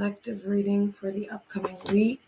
collective reading for the upcoming week.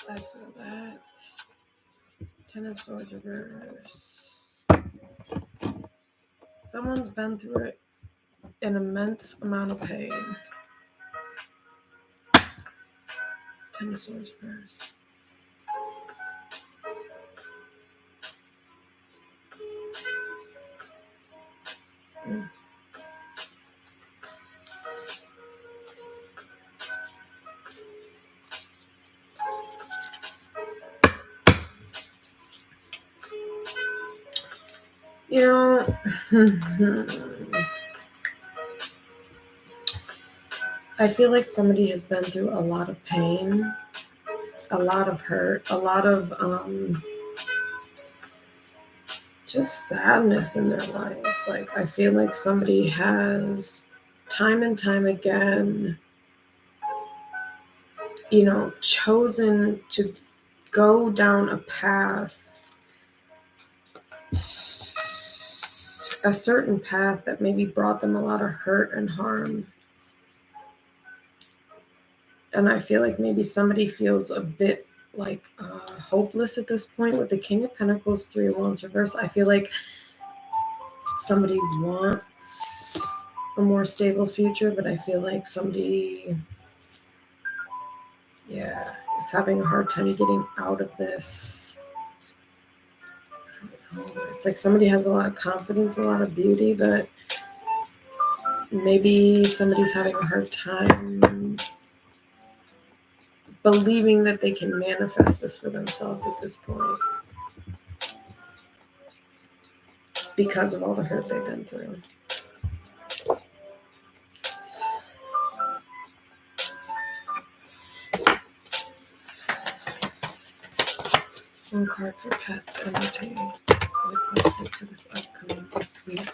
I feel that. Ten of Swords reverse. Someone's been through an immense amount of pain. Ten of Swords reverse. You know, I feel like somebody has been through a lot of pain, a lot of hurt, a lot of just sadness in their life. Like, I feel like somebody has time and time again, chosen to go down a path, a certain path that maybe brought them a lot of hurt and harm. And I feel like maybe somebody feels a bit like hopeless at this point with the King of Pentacles, Three of Wands reverse. I feel like somebody wants a more stable future, but I feel like somebody, is having a hard time getting out of this. I don't know. It's like somebody has a lot of confidence, a lot of beauty, but maybe somebody's having a hard time believing that they can manifest this for themselves at this point because of all the hurt they've been through. One card for past energy. Reflected for this upcoming week.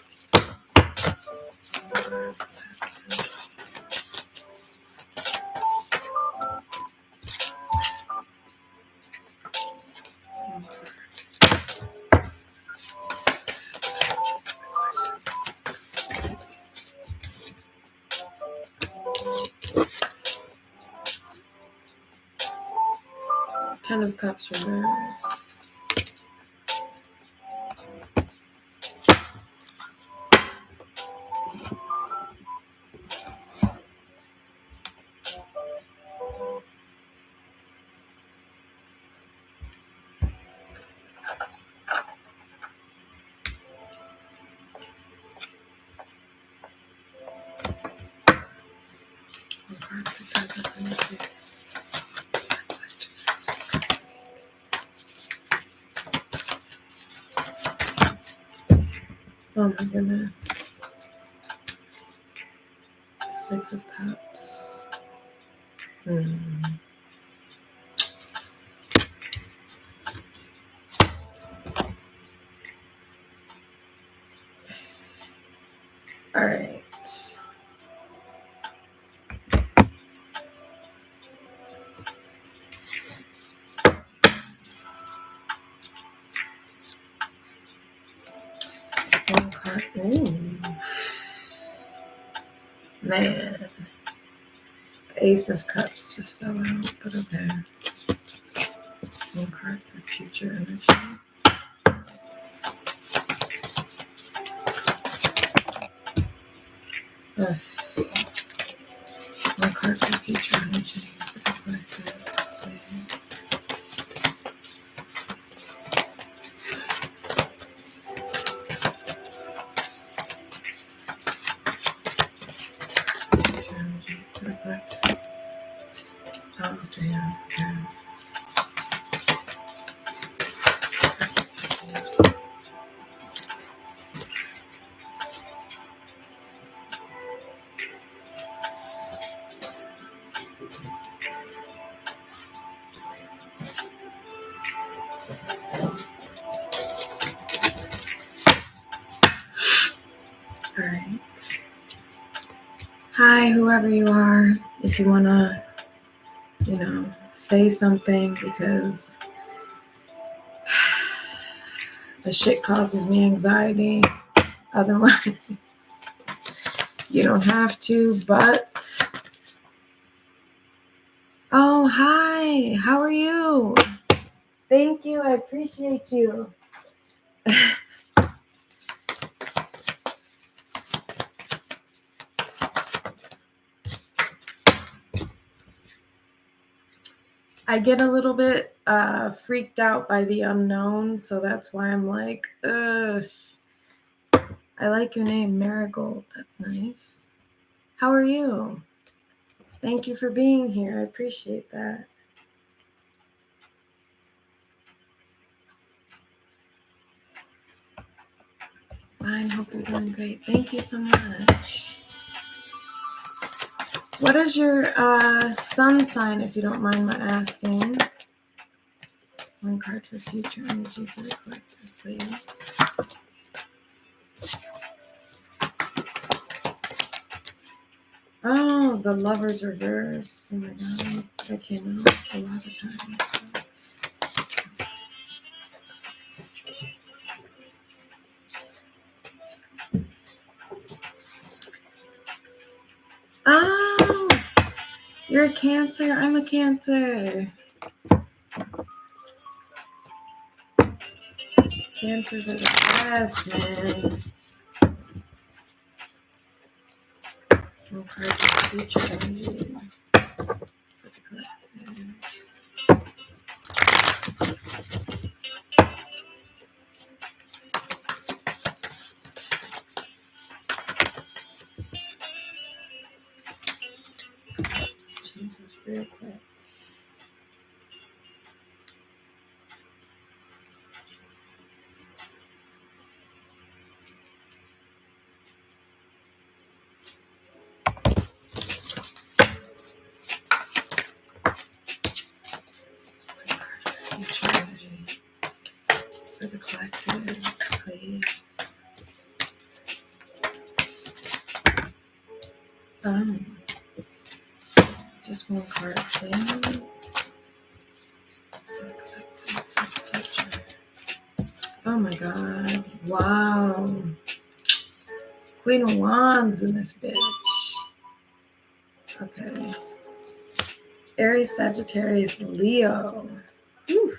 Ten of Cups reverse. Oh my goodness. Six of Cups. All right. One card. Ooh. Man. Ace of Cups just fell out, but okay. One card for future energy. Ugh. One card for future energy. Oh, damn. Okay. All right. Hi, whoever you are. If you want to, say something, because the shit causes me anxiety. Otherwise, you don't have to, but... Oh, hi. How are you? Thank you. I appreciate you. I get a little bit freaked out by the unknown, so that's why I'm like, ugh. I like your name, Marigold. That's nice. How are you? Thank you for being here. I appreciate that. Fine. Hope you're doing great. Thank you so much. What is your sun sign, if you don't mind my asking? One card for future energy for the collective, please. Oh, the Lover's Reverse. Oh my god, that came out a lot of times. Oh, you're a Cancer. I'm a Cancer. Cancers are the best, man. One card for future energy for the collective. Change this real quick. Future energy for the collective, please. Just one card, please. Oh my god. Wow. Queen of Wands in this bitch. Okay. Aries, Sagittarius, Leo. Whew.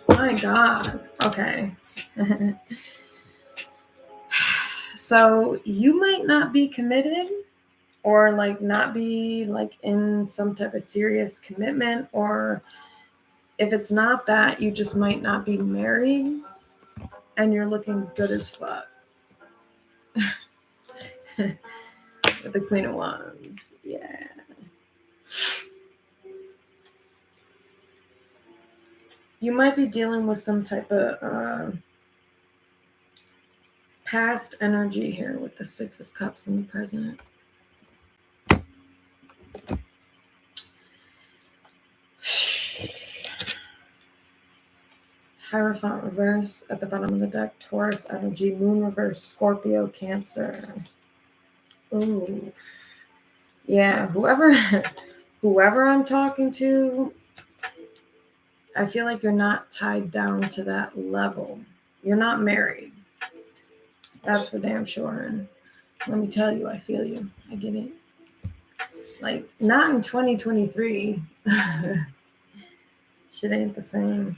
My god. Okay. So you might not be committed, or like not be like in some type of serious commitment, or if it's not that, you just might not be married and you're looking good as fuck. With the Queen of Wands. Yeah. you might be dealing with some type of past energy here with the Six of Cups in the present. Hierophant reverse at the bottom of the deck. Taurus energy. Moon reverse. Scorpio, Cancer. Ooh. Yeah, whoever I'm talking to, I feel like you're not tied down to that level. You're not married. That's for damn sure. And let me tell you, I feel you. I get it. Like, not in 2023. Shit ain't the same.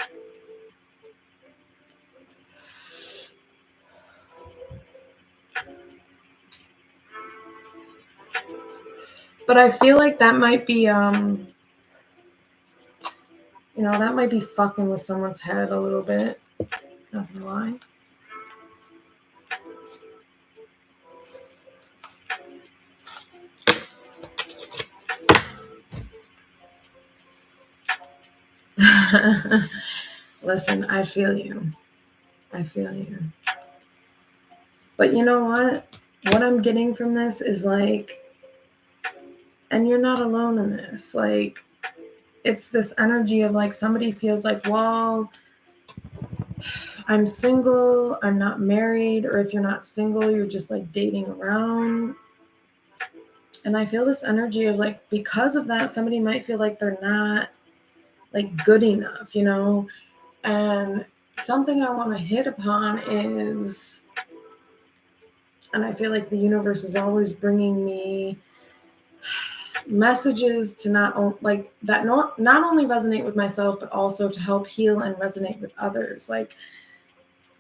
But I feel like that might be, that might be fucking with someone's head a little bit. Not gonna lie. Listen, I feel you. I feel you. But you know what? What I'm getting from this is like, and you're not alone in this. Like, it's this energy of like somebody feels like, well, I'm single, I'm not married, or if you're not single, you're just like dating around. And I feel this energy of like, because of that, somebody might feel like they're not like good enough, And something I want to hit upon is, and I feel like the universe is always bringing me messages to not only resonate with myself, but also to help heal and resonate with others. Like,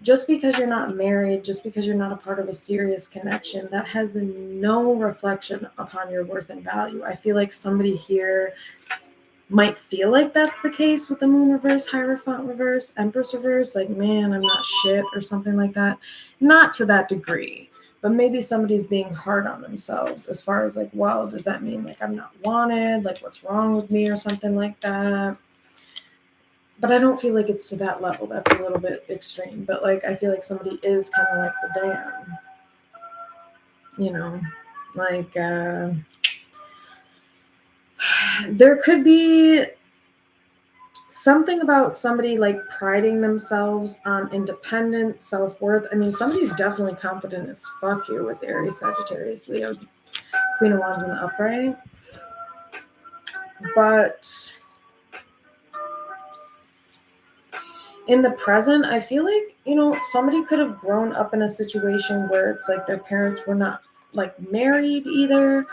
just because you're not married, just because you're not a part of a serious connection, that has no reflection upon your worth and value. I feel like somebody here might feel like that's the case with the Moon reverse, Hierophant reverse, Empress reverse, like, man, I'm not shit or something like that. Not to that degree, but maybe somebody's being hard on themselves as far as like, well, does that mean like I'm not wanted? Like, what's wrong with me or something like that? But I don't feel like it's to that level. That's a little bit extreme. But like, I feel like somebody is kind of like the damn, like, there could be something about somebody like priding themselves on independence, self-worth. I mean, somebody's definitely confident as fuck here with Aries, Sagittarius, Leo, Queen of Wands in the upright. But in the present, I feel like, somebody could have grown up in a situation where it's like their parents were not like married either,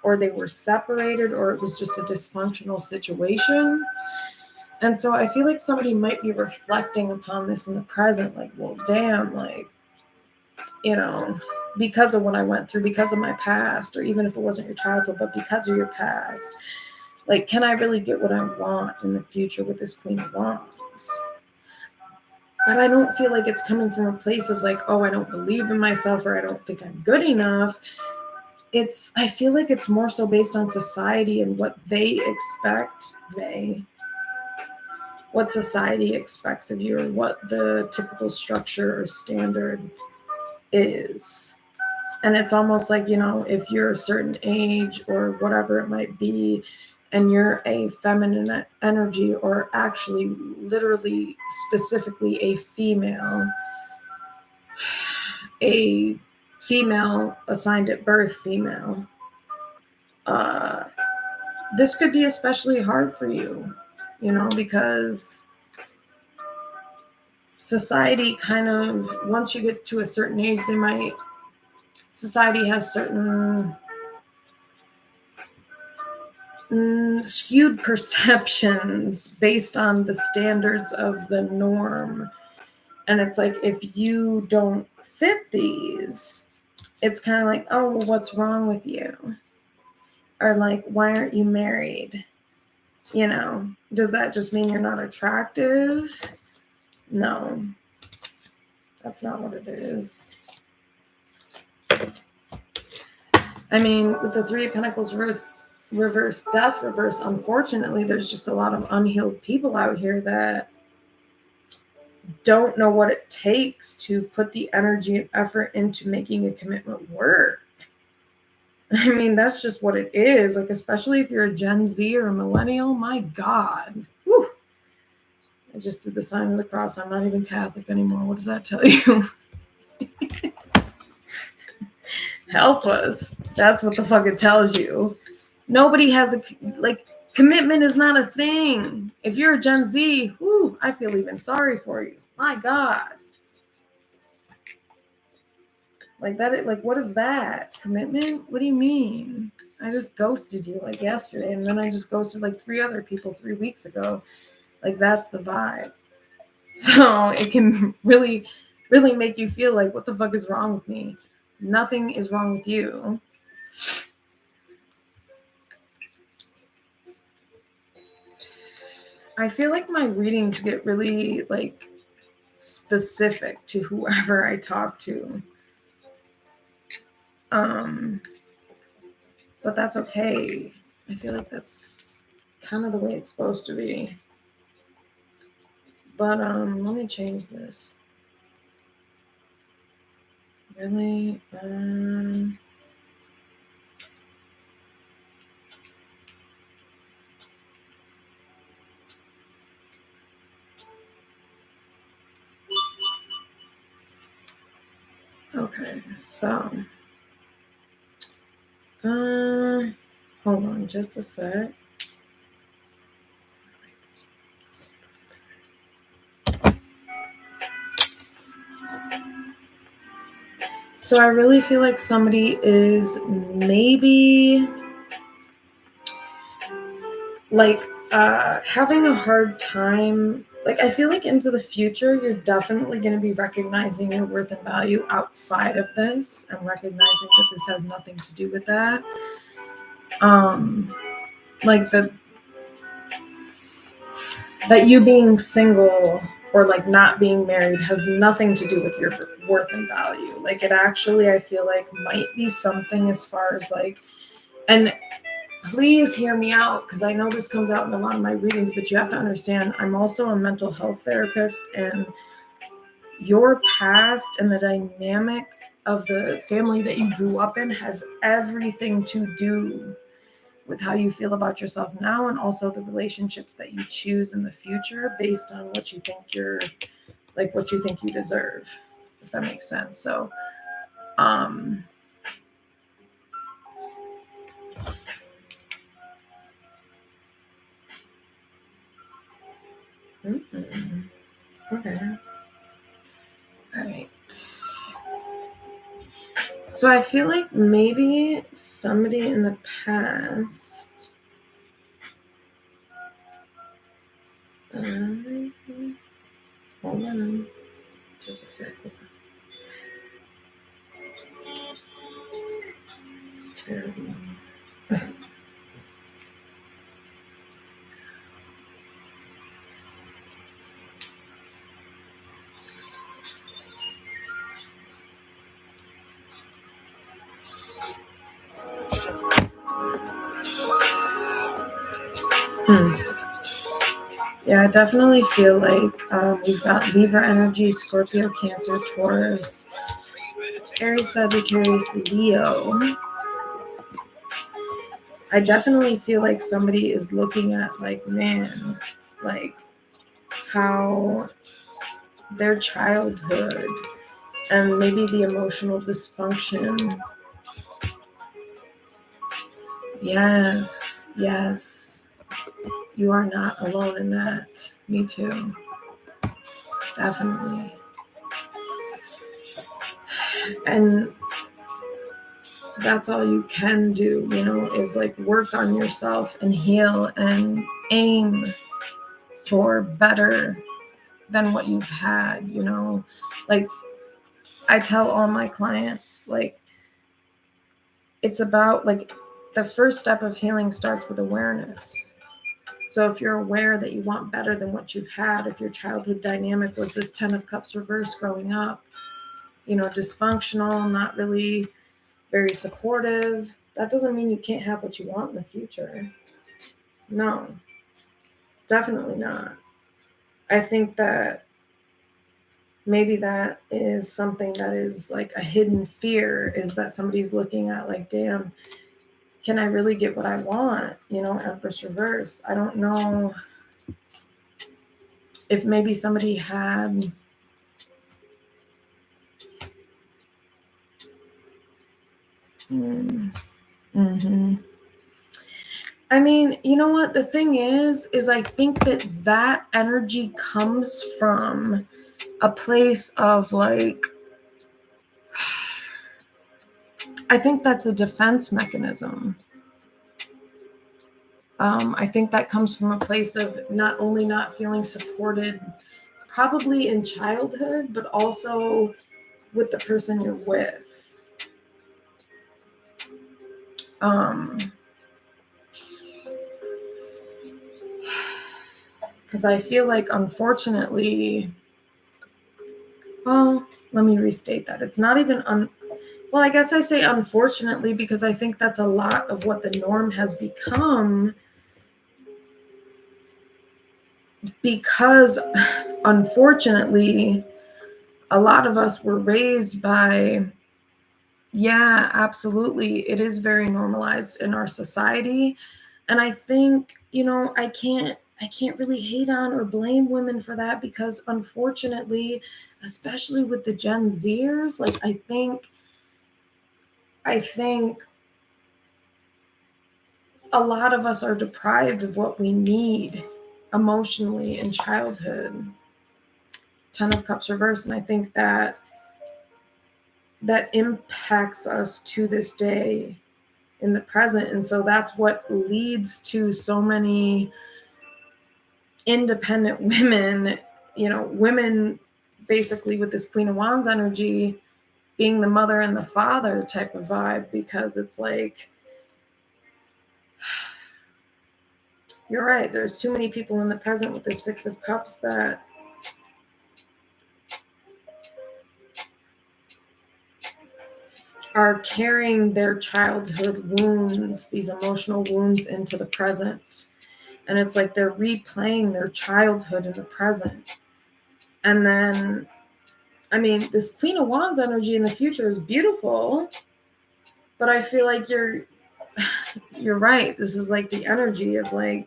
or they were separated, or it was just a dysfunctional situation. And so I feel like somebody might be reflecting upon this in the present, like, well, damn, like, because of what I went through, because of my past, or even if it wasn't your childhood, but because of your past, like, can I really get what I want in the future with this Queen of Wands? But I don't feel like it's coming from a place of like, oh, I don't believe in myself, or I don't think I'm good enough. I feel like it's more so based on society and what they expect, what society expects of you, or what the typical structure or standard is. And it's almost like, if you're a certain age or whatever it might be, and you're a feminine energy, or actually literally specifically a female assigned at birth female, this could be especially hard for you, because society kind of, once you get to a certain age, society has certain skewed perceptions based on the standards of the norm. And it's like, if you don't fit these, it's kind of like, oh, well, what's wrong with you? Or like, why aren't you married? Does that just mean you're not attractive? No, that's not what it is. I mean, with the Three of Pentacles reverse, Death reverse, unfortunately, there's just a lot of unhealed people out here that don't know what it takes to put the energy and effort into making a commitment work. I mean, that's just what it is. Like, especially if you're a Gen Z or a millennial, my God. Whew. I just did the sign of the cross. I'm not even Catholic anymore. What does that tell you? Help us. That's what the fuck it tells you. Nobody has commitment is not a thing. If you're a Gen Z, whew, I feel even sorry for you. My God. Like that, like, what is that? Commitment? What do you mean? I just ghosted you like yesterday, and then I just ghosted like 3 other people 3 weeks ago. Like, that's the vibe. So it can really, really make you feel like, what the fuck is wrong with me? Nothing is wrong with you. I feel like my readings get really like specific to whoever I talk to. But that's okay. I feel like that's kind of the way it's supposed to be. But let me change this. Really? Okay, so hold on just a sec. So I really feel like somebody is maybe like having a hard time. Like, I feel like into the future, you're definitely going to be recognizing your worth and value outside of this, and recognizing that this has nothing to do with that. Like that you being single or like not being married has nothing to do with your worth and value. Like, it actually, I feel like, might be something as far as like, and please hear me out, because I know this comes out in a lot of my readings, but you have to understand, I'm also a mental health therapist, and your past and the dynamic of the family that you grew up in has everything to do with how you feel about yourself now, and also the relationships that you choose in the future based on what you think what you think you deserve, if that makes sense. So, okay. All right. So I feel like maybe somebody in the past. Hold on. Just a second. It's terrible. Yeah, I definitely feel like we've got Libra energy, Scorpio, Cancer, Taurus, Aries, Sagittarius, Leo. I definitely feel like somebody is looking at like, man, like how their childhood and maybe the emotional dysfunction. Yes, yes. You are not alone in that. Me too. Definitely. And that's all you can do, is like work on yourself and heal and aim for better than what you've had, Like, I tell all my clients, like, it's about like the first step of healing starts with awareness. So if you're aware that you want better than what you've had, if your childhood dynamic was this 10 of Cups reverse growing up, dysfunctional, not really very supportive, that doesn't mean you can't have what you want in the future. No, definitely not. I think that maybe that is something that is like a hidden fear, is that somebody's looking at like, damn, can I really get what I want? You know, Empress reverse. I don't know if maybe somebody had I mean, you know what? The thing is I think that energy comes from a place of like, I think that's a defense mechanism. I think that comes from a place of not only not feeling supported, probably in childhood, but also with the person you're with. Because I feel like, unfortunately, well, let me restate that. It's not even well, I guess I say unfortunately because I think that's a lot of what the norm has become, because unfortunately a lot of us were raised by, yeah, absolutely, it is very normalized in our society. And I think, you know, I can't really hate on or blame women for that, because unfortunately, especially with the Gen Zers, like I think a lot of us are deprived of what we need emotionally in childhood. Ten of Cups reverse. And I think that impacts us to this day in the present. And so that's what leads to so many independent women, you know, women basically with this Queen of Wands energy being the mother and the father type of vibe, because it's like, you're right, there's too many people in the present with the Six of Cups that are carrying their childhood wounds, these emotional wounds, into the present. And it's like they're replaying their childhood in the present. And then, I mean, this Queen of Wands energy in the future is beautiful, but I feel like you're right. This is like the energy of like,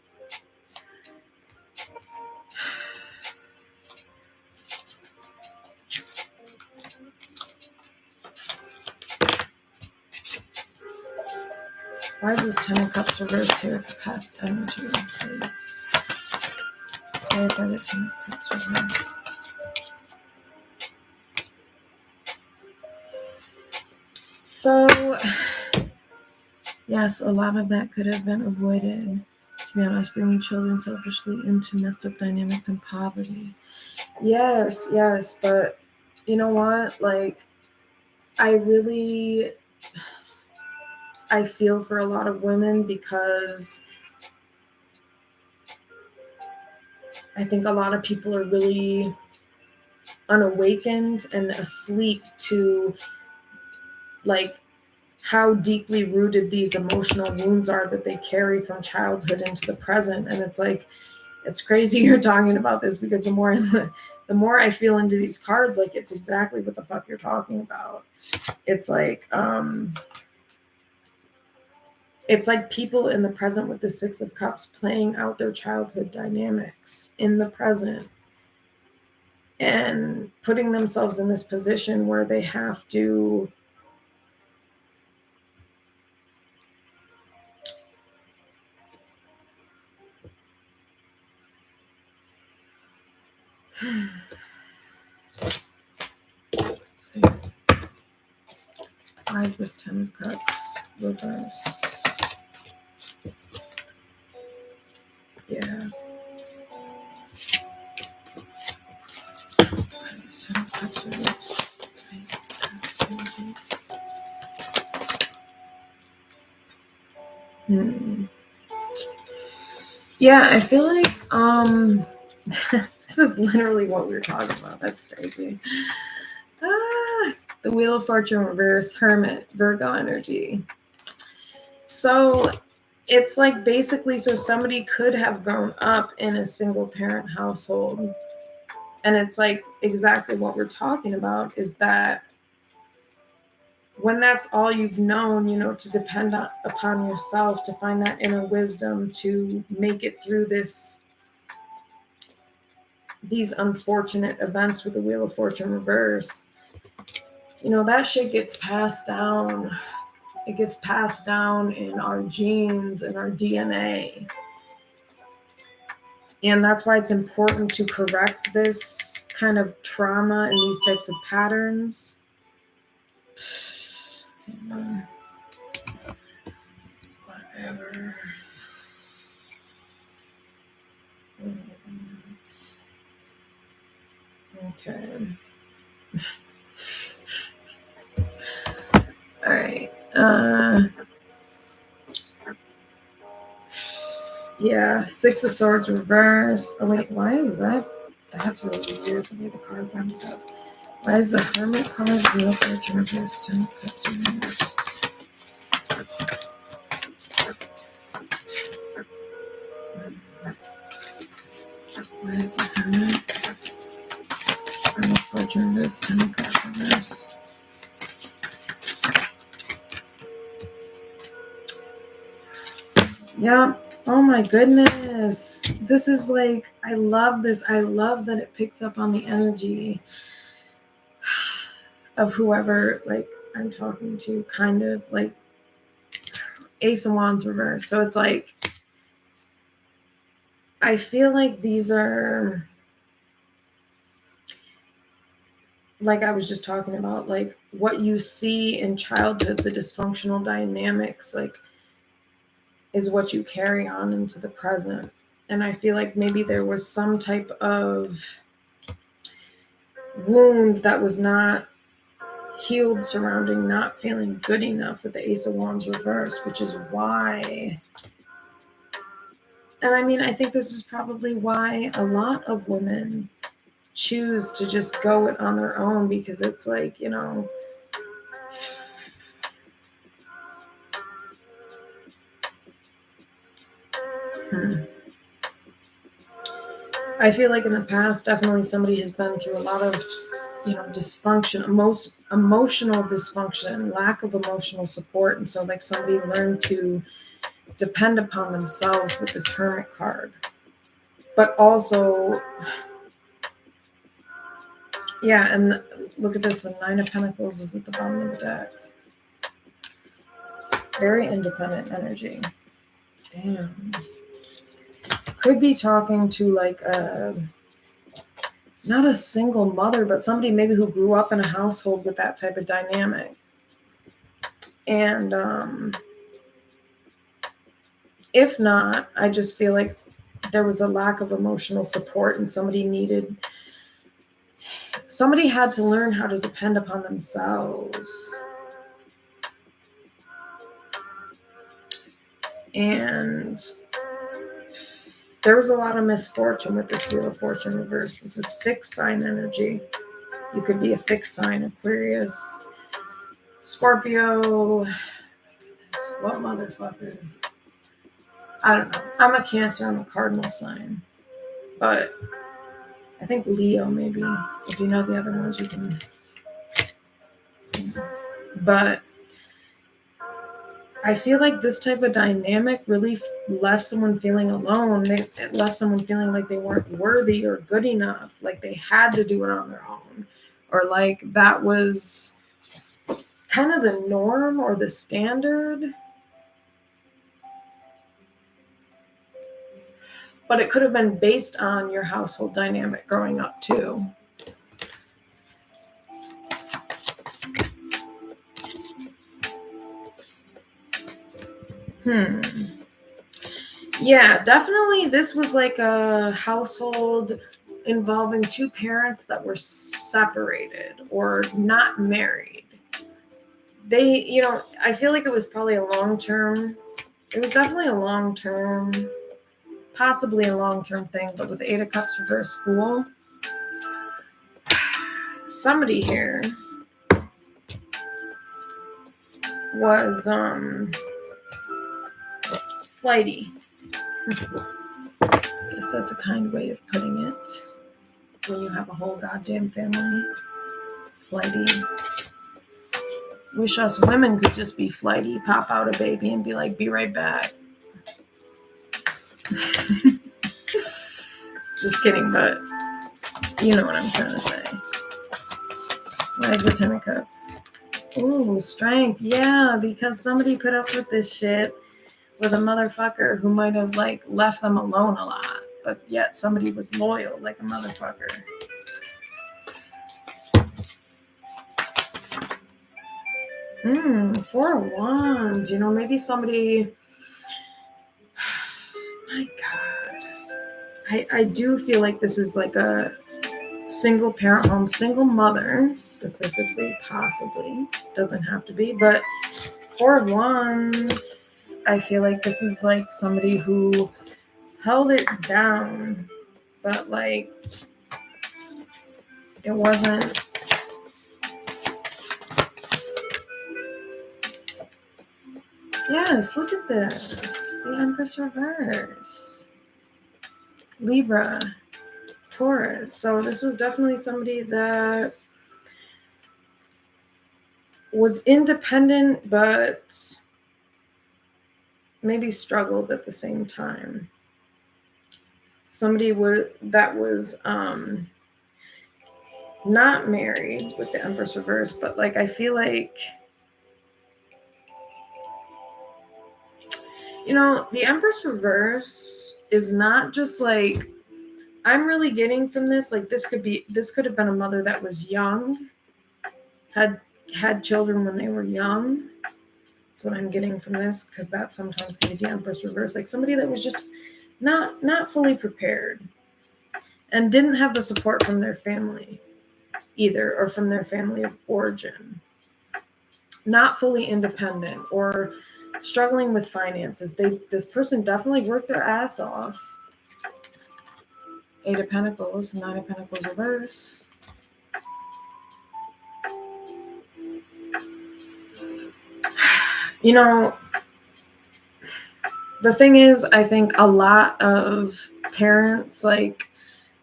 why is this Ten of Cups reversed here at the past energy, please? Clarify the Ten of Cups reverse. So, yes, a lot of that could have been avoided. To be honest, bringing children selfishly into messed up dynamics and poverty. Yes, but you know what? Like, I feel for a lot of women, because I think a lot of people are really unawakened and asleep to like how deeply rooted these emotional wounds are that they carry from childhood into the present. And it's like, it's crazy you're talking about this, because the more I feel into these cards, like it's exactly what the fuck you're talking about. It's like people in the present with the Six of Cups playing out their childhood dynamics in the present and putting themselves in this position where they have to let's see. Why is this Ten of Cups reverse? Yeah. Why is this Ten of Cups reverse? Yeah, I feel like this is literally what we were talking about. That's crazy. The Wheel of Fortune reverse, Hermit, Virgo energy. So it's like basically, so somebody could have grown up in a single parent household And it's like exactly what we're talking about is that when that's all you've known, to depend upon yourself, to find that inner wisdom, to make it through these unfortunate events with the Wheel of Fortune reverse, that shit gets passed down. It gets passed down in our genes and our DNA. And that's why it's important to correct this kind of trauma and these types of patterns. Whatever. Okay. All right. Yeah, Six of Swords reverse. Oh wait, why is that? That's really weird the way the cards ended up. Why is the Hermit card Wheel of Fortune reverse? 10 of Cups reverse. Why is the Hermit? Wheel of Fortune reverse, 10 of Cups reverse. Yeah. Oh my goodness. This is like, I love this. I love that it picks up on the energy of whoever like I'm talking to, kind of like Ace of Wands reverse. So it's like, I feel like these are, like I was just talking about, like what you see in childhood, the dysfunctional dynamics, like is what you carry on into the present. And I feel like maybe there was some type of wound that was not healed surrounding not feeling good enough with the Ace of Wands reverse, which is why, and I mean, I think this is probably why a lot of women choose to just go it on their own, because it's like, I feel like in the past, definitely somebody has been through a lot of, dysfunction, most emotional dysfunction, lack of emotional support. And so like somebody learned to depend upon themselves with this Hermit card. But also, yeah, and look at this, the Nine of Pentacles is at the bottom of the deck. Very independent energy. Damn. Could be talking to like not a single mother, but somebody maybe who grew up in a household with that type of dynamic. And if not, I just feel like there was a lack of emotional support and somebody had to learn how to depend upon themselves. And there was a lot of misfortune with this Wheel of Fortune reverse. This is fixed sign energy. You could be a fixed sign, Aquarius, Scorpio. What motherfuckers? I don't know. I'm a Cancer. I'm a cardinal sign. But I think Leo, maybe. If you know the other ones, you can. But I feel like this type of dynamic really left someone feeling alone. It left someone feeling like they weren't worthy or good enough, like they had to do it on their own, or like that was kind of the norm or the standard. But it could have been based on your household dynamic growing up too. Yeah, definitely this was like a household involving two parents that were separated or not married. They, I feel like it was probably it was definitely a long-term, possibly a long-term thing, but with the Eight of Cups reverse Fool, somebody here was flighty. I guess that's a kind way of putting it. when you have a whole goddamn family. Flighty. Wish us women could just be flighty, pop out a baby and be like, be right back. Just kidding, but you know what I'm trying to say. Why is the Ten of Cups? Ooh, strength. Yeah, because somebody put up with this shit with a motherfucker who might have like left them alone a lot, but yet somebody was loyal like a motherfucker. Four of Wands. You know, maybe somebody. My God. I do feel like this is like a single parent home, single mother specifically, possibly. Doesn't have to be, but Four of Wands, I feel like this is like somebody who held it down, but like it wasn't. Yes, look at this. The Empress reverse. Libra. Taurus. So this was definitely somebody that was independent, but maybe struggled at the same time. Somebody that was not married with the Empress reverse, but like I feel like, you know, the Empress reverse is not just like, I'm really getting from this, like this could have been a mother that was young, had children when they were young. That's what I'm getting from this, because that sometimes can be the Empress reverse, like somebody that was just not fully prepared and didn't have the support from their family either, or from their family of origin. Not fully independent or struggling with finances. This person definitely worked their ass off. Eight of Pentacles, Nine of Pentacles reverse. You know, the thing is, I think a lot of parents, like,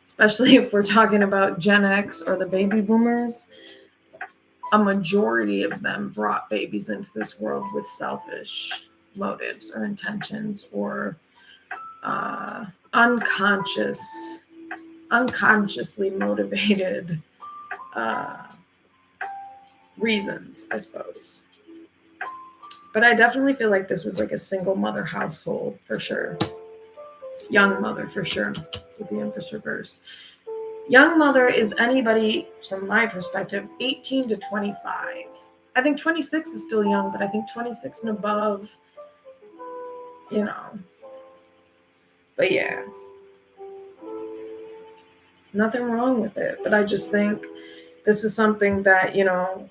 especially if we're talking about Gen X or the baby boomers, a majority of them brought babies into this world with selfish motives or intentions, or unconsciously motivated reasons, I suppose. But I definitely feel like this was like a single mother household for sure. Young mother for sure with the Empress reverse. Young mother is anybody, from my perspective, 18 to 25. I think 26 is still young, but I think 26 and above, you know. But yeah. Nothing wrong with it. But I just think this is something that, you know,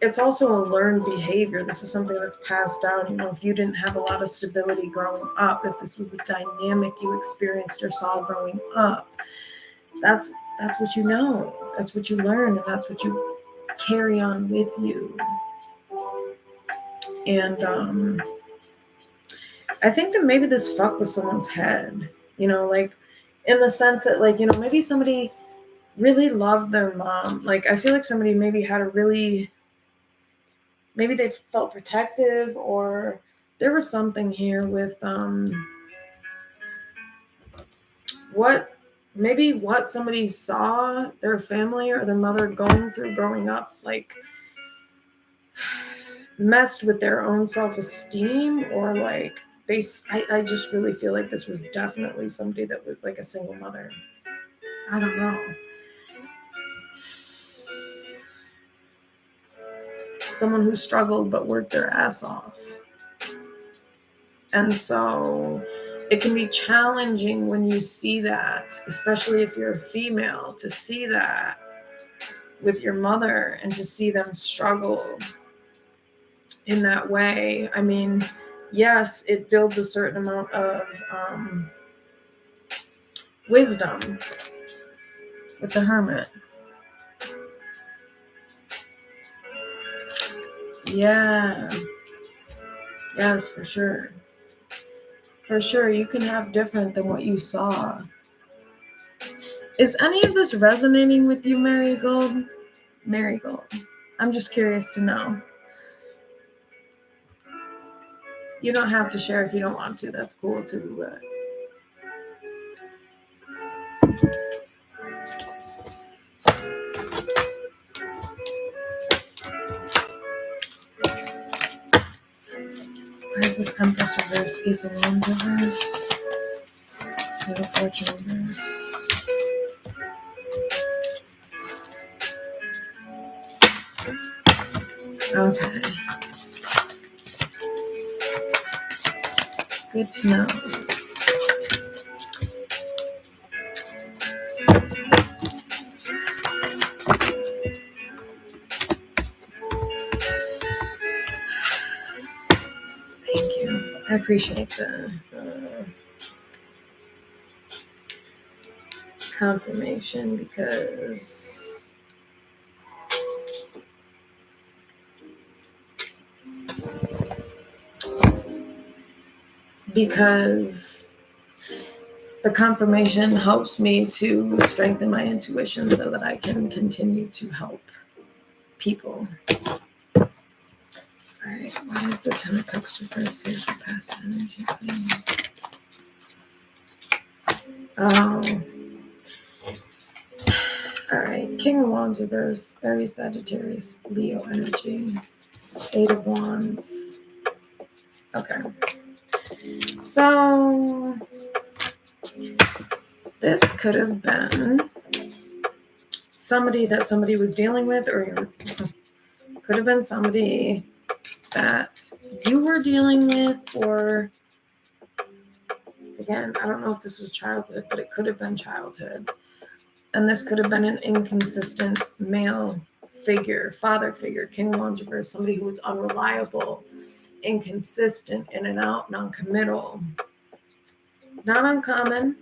it's also a learned behavior. This is something that's passed down. You know, if you didn't have a lot of stability growing up, if this was the dynamic you experienced or saw growing up, that's what you know. That's what you learn, and that's what you carry on with you. And I think that maybe this fucked with someone's head, you know, like in the sense that, like, you know, maybe somebody really loved their mom. Like, I feel like somebody maybe had a really, maybe they felt protective, or there was something here with what somebody saw their family or their mother going through growing up, like messed with their own self-esteem, or like I just really feel like this was definitely somebody that was like a single mother. I don't know. Someone who struggled but worked their ass off. And so it can be challenging when you see that, especially if you're a female, to see that with your mother and to see them struggle in that way. I mean, yes, it builds a certain amount of wisdom with the Hermit. Yeah. Yes, for sure. For sure, you can have different than what you saw. Is any of this resonating with you, Marigold? Marigold. I'm just curious to know. You don't have to share if you don't want to. That's cool too. But... Why is this Empress reverse? Ace of Wands reverse. Wheel of Fortune reverse. Okay. Good to know. Thank you. I appreciate the confirmation because the confirmation helps me to strengthen my intuition so that I can continue to help people. All right, what is the Ten of Cups reverse? Here's the past energy, please. Oh. All right, King of Wands reverse, Aries, Sagittarius, Leo energy, Eight of Wands. Okay. So this could have been somebody that somebody was dealing with, or could have been somebody that you were dealing with, or again, I don't know if this was childhood, but it could have been childhood. And this could have been an inconsistent male figure, father figure, King of Wands reverse, somebody who was unreliable, inconsistent, in and out, non-committal. Not uncommon.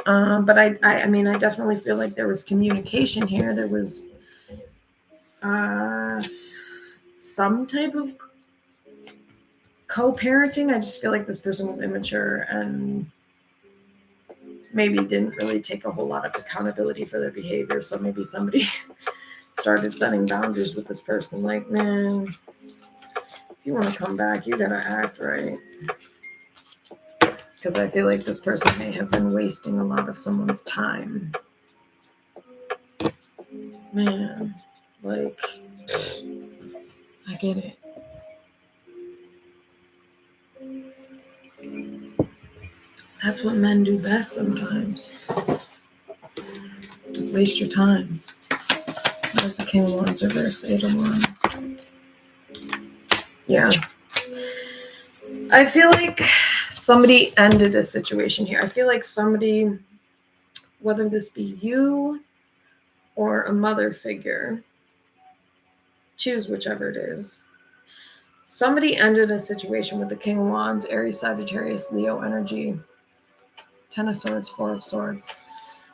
But I mean, I definitely feel like there was communication here. There was some type of co-parenting. I just feel like this person was immature and maybe didn't really take a whole lot of accountability for their behavior. So maybe somebody started setting boundaries with this person. Like, man, if you want to come back, you gotta act right. Because I feel like this person may have been wasting a lot of someone's time. Man, like, I get it. That's what men do best sometimes. Waste your time. That's the King of Wands reverse, Eight of Wands. Yeah. I feel like somebody ended a situation here. I feel like somebody, whether this be you or a mother figure, choose whichever it is. Somebody ended a situation with the King of Wands, Aries, Sagittarius, Leo energy, Ten of Swords, Four of Swords.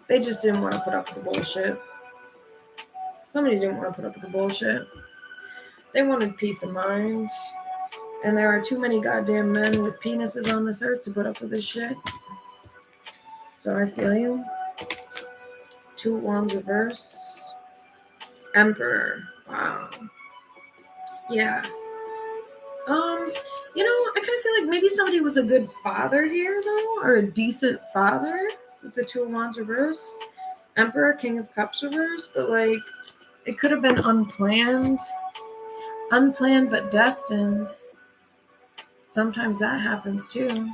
They just didn't want to put up with the bullshit. Somebody didn't want to put up with the bullshit. They wanted peace of mind. And there are too many goddamn men with penises on this earth to put up with this shit. So I feel you. Two of Wands reverse. Emperor. Wow. Yeah. You know, I kind of feel like maybe somebody was a good father here, though, or a decent father with the Two of Wands reverse. Emperor, King of Cups reverse, but like, it could have been unplanned. Unplanned but destined. Sometimes that happens too.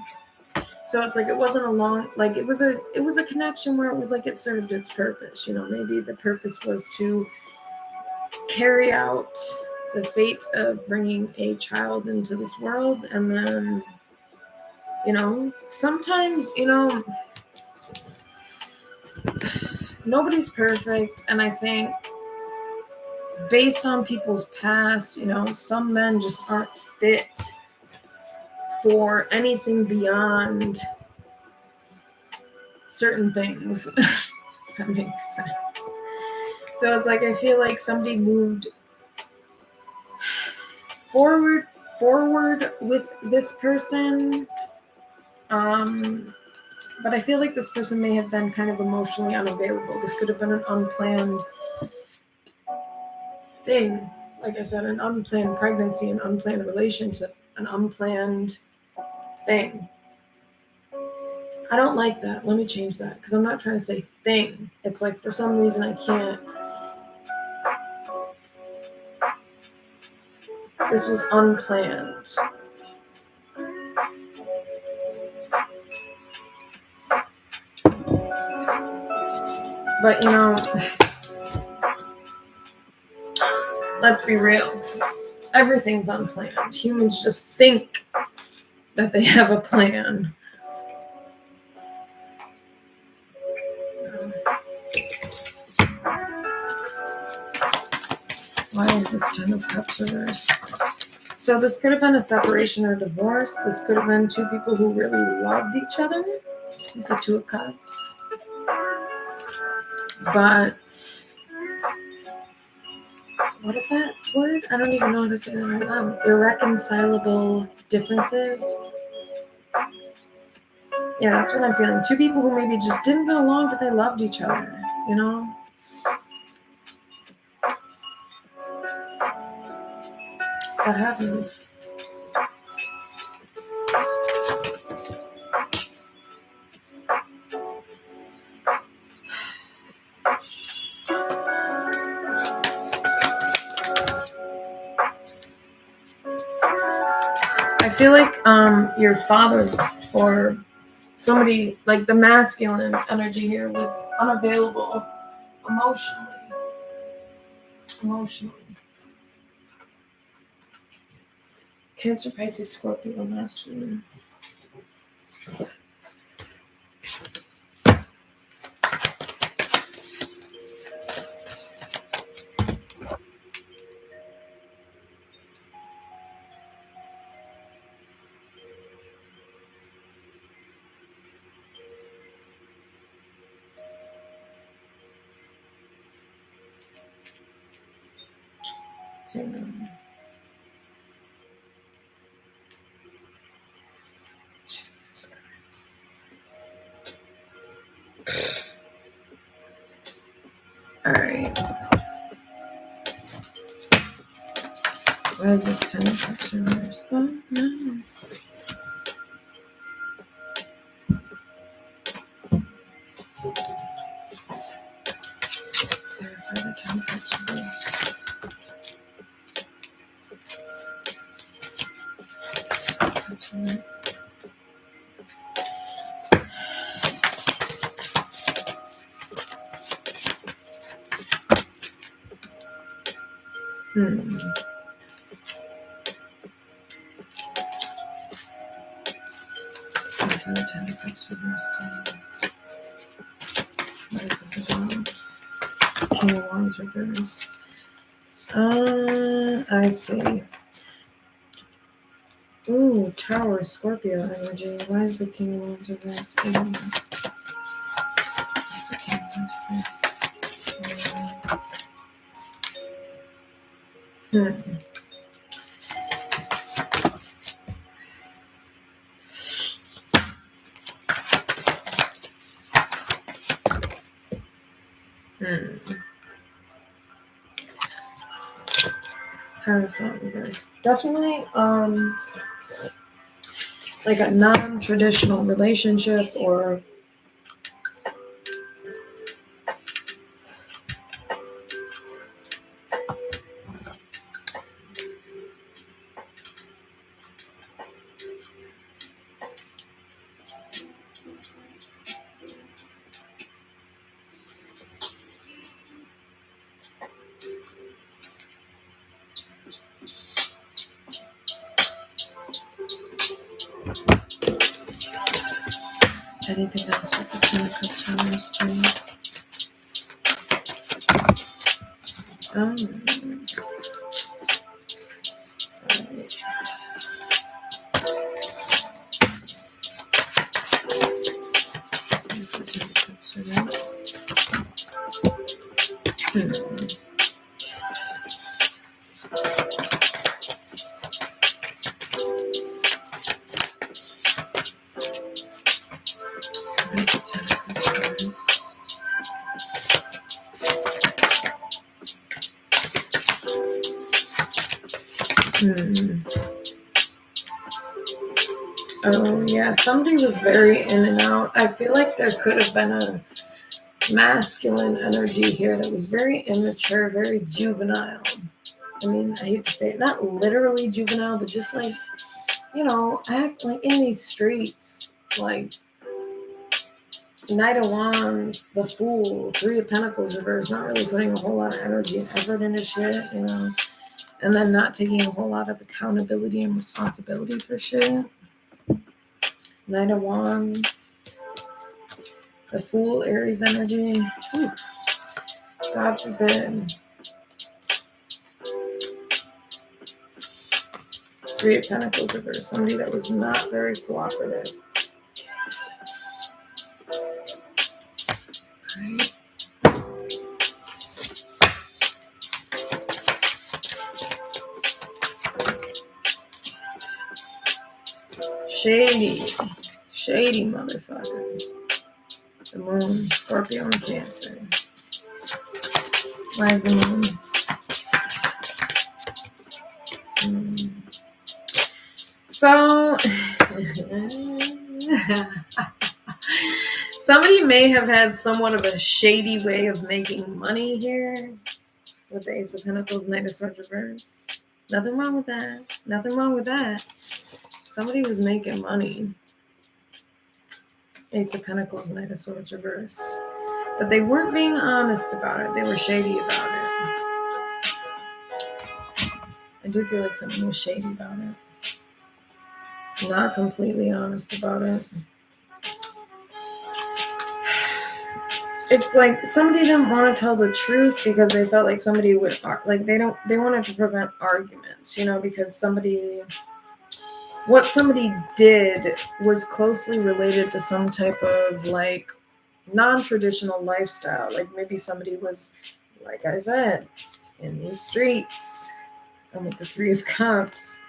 So it's like it wasn't a long, like it was a connection where it was like it served its purpose. You know, maybe the purpose was to carry out the fate of bringing a child into this world. And then, you know, sometimes, you know, nobody's perfect. And I think based on people's past, you know, some men just aren't fit for anything beyond certain things. That makes sense. So it's like I feel like somebody moved forward with this person, But I feel like this person may have been kind of emotionally unavailable. This could have been an unplanned thing. Like I said, an unplanned pregnancy, an unplanned relationship, an unplanned thing. I don't like that. Let me change that because I'm not trying to say thing. It's like for some reason I can't. This was unplanned. But let's be real. Everything's unplanned. Humans just think that they have a plan. Why is this Ten of Cups reversed? So this could have been a separation or divorce. This could have been two people who really loved each other. The Two of Cups. But what is that word? I don't even know how to say that right now. Irreconcilable differences. Yeah, that's what I'm feeling. Two people who maybe just didn't get along, but they loved each other, That happens. I feel like your father or somebody, like the masculine energy here, was unavailable emotionally. Cancer, Pisces, Scorpio, masculine. Jesus Christ. All right. Why is this Ten of Cups reversed? Oh, no. Clarify the Ten of Cups reversed. Cups reversed. Ten of Cups reversed, please. What is this about? King of Wands reversed. I see. Ooh, Tower, Scorpio energy. Why is the King of Wands reversed? What's the King of Wands reversed? Hierophant reverse. Definitely like a non-traditional relationship or anything else with the Ten of Cups reverse, please. Yeah, somebody was very in and out. I feel like there could have been a masculine energy here that was very immature, very juvenile. I mean, I hate to say it, not literally juvenile, but just like, act like in these streets, like Knight of Wands, the Fool, Three of Pentacles reverse, not really putting a whole lot of energy and effort into shit, and then not taking a whole lot of accountability and responsibility for shit. Knight of Wands, the Fool, Aries energy. Ooh, God forbid. Three of Pentacles reverse, somebody that was not very cooperative. Right. Shady motherfucker. The Moon, Scorpio and Cancer. Why is the Moon? So, somebody may have had somewhat of a shady way of making money here with the Ace of Pentacles, Knight of Swords reverse. Nothing wrong with that. Nothing wrong with that. Somebody was making money. Ace of Pentacles, Knight of Swords reverse. But they weren't being honest about it. They were shady about it. I do feel like something was shady about it. Not completely honest about it. It's like somebody didn't want to tell the truth because they felt like somebody would, like they wanted to prevent arguments, because what somebody did was closely related to some type of like non-traditional lifestyle. Like maybe somebody was, like I said, in these streets and with the Three of Cups,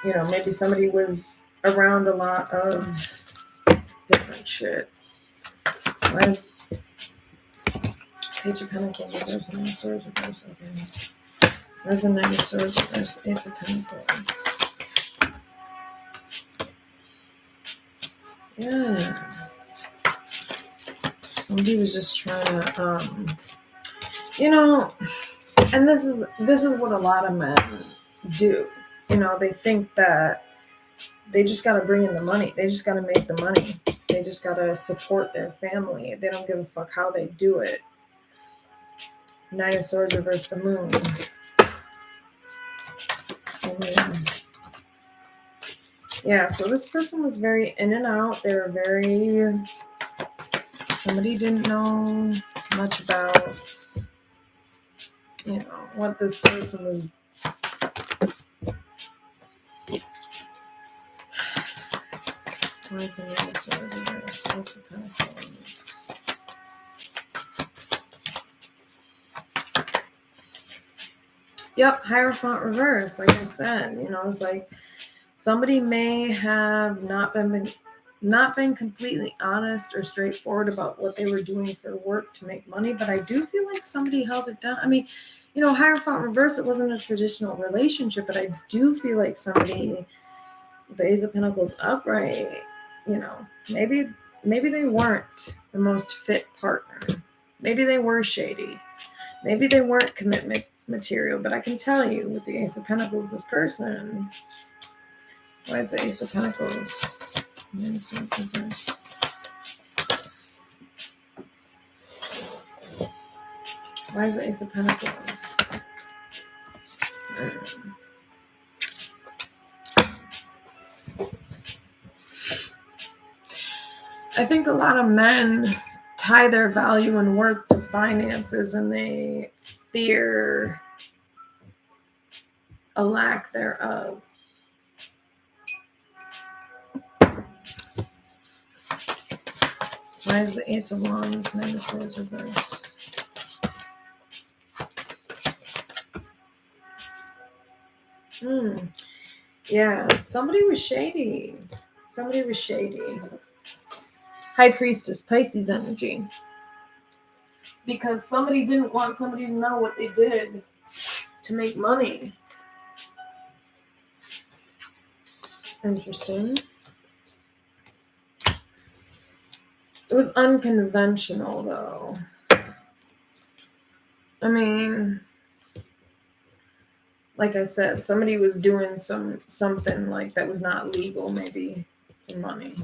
maybe somebody was around a lot of different shit. Why is Page of Pentacles reverse, Knight of Swords reverse? Okay. Where's the Knight of Swords reverse? Ace of Pentacles. Yeah. Somebody was just trying to, and this is what a lot of men do. They think that they just got to bring in the money. They just got to make the money. They just got to support their family. They don't give a fuck how they do it. Knight of Swords reverse, the Moon. Yeah, so this person was very in and out. They were very... Somebody didn't know much about, what this person was... Why is the Knight of Swords reverse? Ace of Pentacles. Yep, Hierophant reverse. Like I said, it's like somebody may have not been completely honest or straightforward about what they were doing for work to make money, but I do feel like somebody held it down. I mean, Hierophant reverse, it wasn't a traditional relationship, but I do feel like somebody, the Ace of Pentacles upright, maybe they weren't the most fit partner. Maybe they were shady. Maybe they weren't commitment material, but I can tell you with the Ace of Pentacles, this person... Why is the Ace of Pentacles? Yes, reverse. Why is the Ace of Pentacles? I think a lot of men tie their value and worth to finances, and they fear a lack thereof. Why is the Ace of Wands, Knight of Swords reverse? Yeah, somebody was shady. High Priestess, Pisces energy. Because somebody didn't want somebody to know what they did to make money. Interesting. It was unconventional, though. I mean, like I said, somebody was doing something like that was not legal, maybe for money.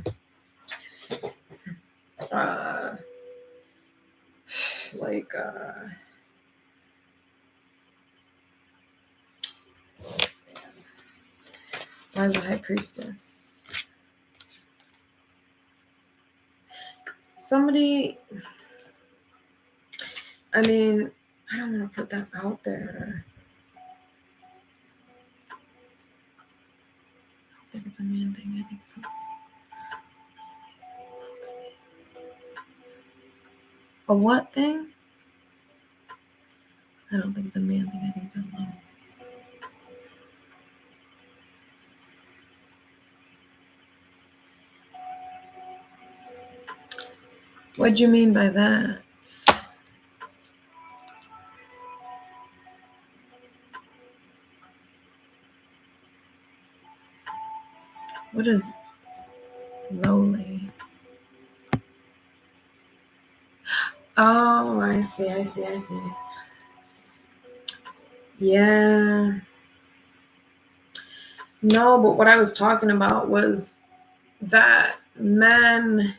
Like why the high priestess? Somebody. I mean, I don't want to put that out there. I think it's a man thing. I think it's a what thing? I don't think it's a man thing. I think it's a low. What do you mean by that? What is lowly? Oh, I see. Yeah. No, but what I was talking about was that men,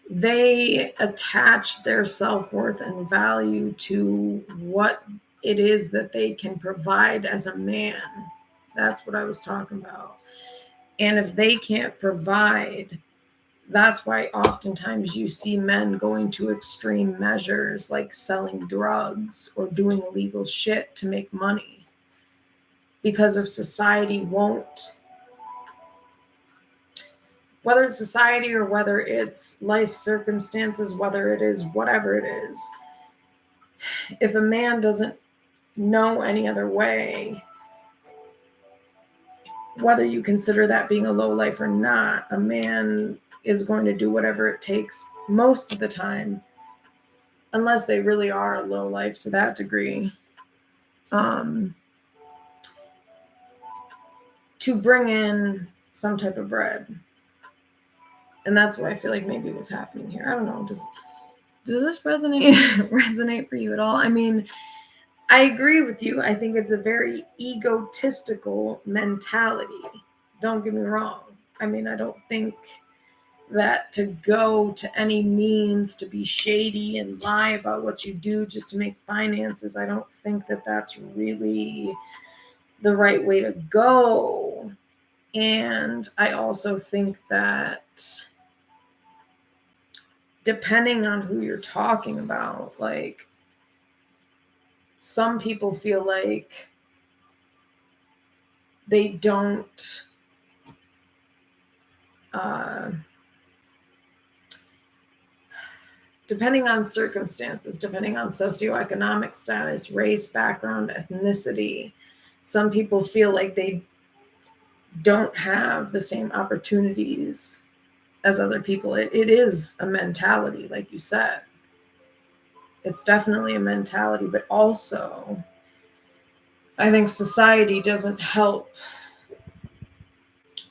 they attach their self-worth and value to what it is that they can provide as a man. That's what I was talking about. And if they can't provide, that's why oftentimes you see men going to extreme measures like selling drugs or doing illegal shit to make money. Because if society won't, whether it's society or whether it's life circumstances, whether it is whatever it is, if a man doesn't know any other way, whether you consider that being a low life or not, a man is going to do whatever it takes most of the time, unless they really are a low life to that degree, to bring in some type of bread. And that's what I feel like maybe was happening here. I don't know. Does this resonate for you at all? I mean, I agree with you. I think it's a very egotistical mentality. Don't get me wrong. I mean, I don't think that to go to any means to be shady and lie about what you do just to make finances, I don't think that that's really the right way to go. And I also think that depending on who you're talking about, like, some people feel like they don't depending on circumstances, depending on socioeconomic status, race, background, ethnicity, some people feel like they don't have the same opportunities as other people. It is a mentality, like you said. It's definitely a mentality, but also I think society doesn't help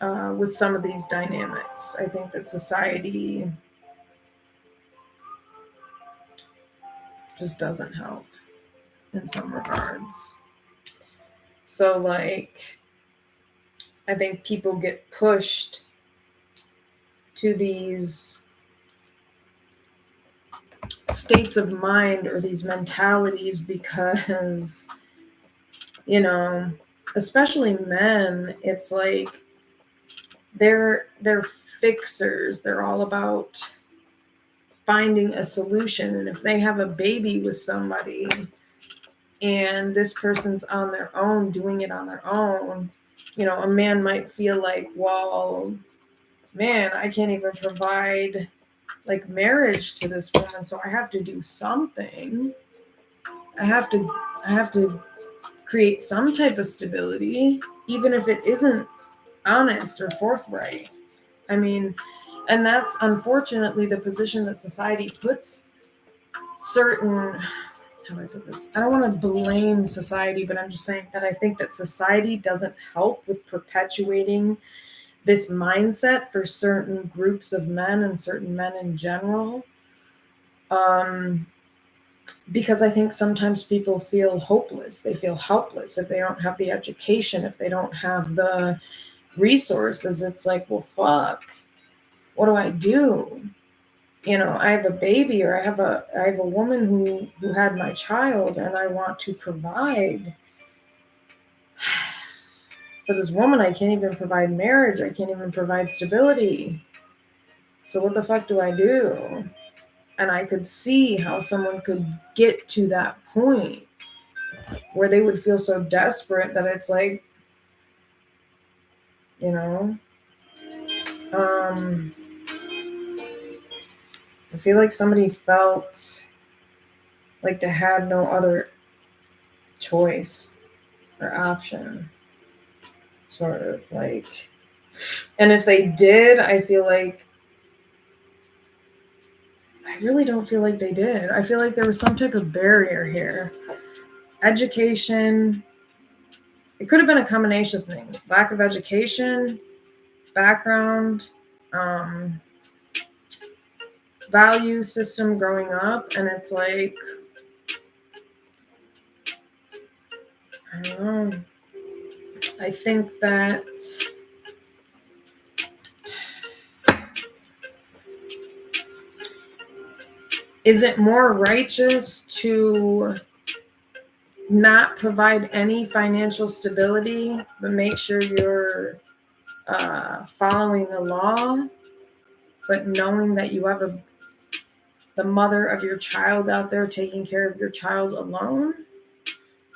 with some of these dynamics. I think that society just doesn't help in some regards. So, like, I think people get pushed to these states of mind or these mentalities because, you know, especially men, it's like they're fixers. They're all about finding a solution. And if they have a baby with somebody and this person's on their own, doing it on their own, you know, a man might feel like, well, man, I can't even provide like marriage to this woman, so I have to do something. I have to create some type of stability, even if it isn't honest or forthright. I mean, and that's unfortunately the position that society puts certain, how do I put this? I don't want to blame society, but I'm just saying that I think that society doesn't help with perpetuating this mindset for certain groups of men and certain men in general. Because I think sometimes people feel hopeless. They feel helpless if they don't have the education, if they don't have the resources. It's like, well, fuck, what do I do? You know, I have a baby, or I have a woman who had my child, and I want to provide for this woman. I can't even provide marriage. I can't even provide stability. So what the fuck do I do? And I could see how someone could get to that point where they would feel so desperate that it's like, you know, I feel like somebody felt like they had no other choice or option, sort of like. And if they did, I really don't feel like they did. I feel like there was some type of barrier here. Education, it could have been a combination of things. Lack of education, background, value system growing up, and it's like, I don't know. I think that is it more righteous to not provide any financial stability, but make sure you're following the law, but knowing that you have the mother of your child out there taking care of your child alone?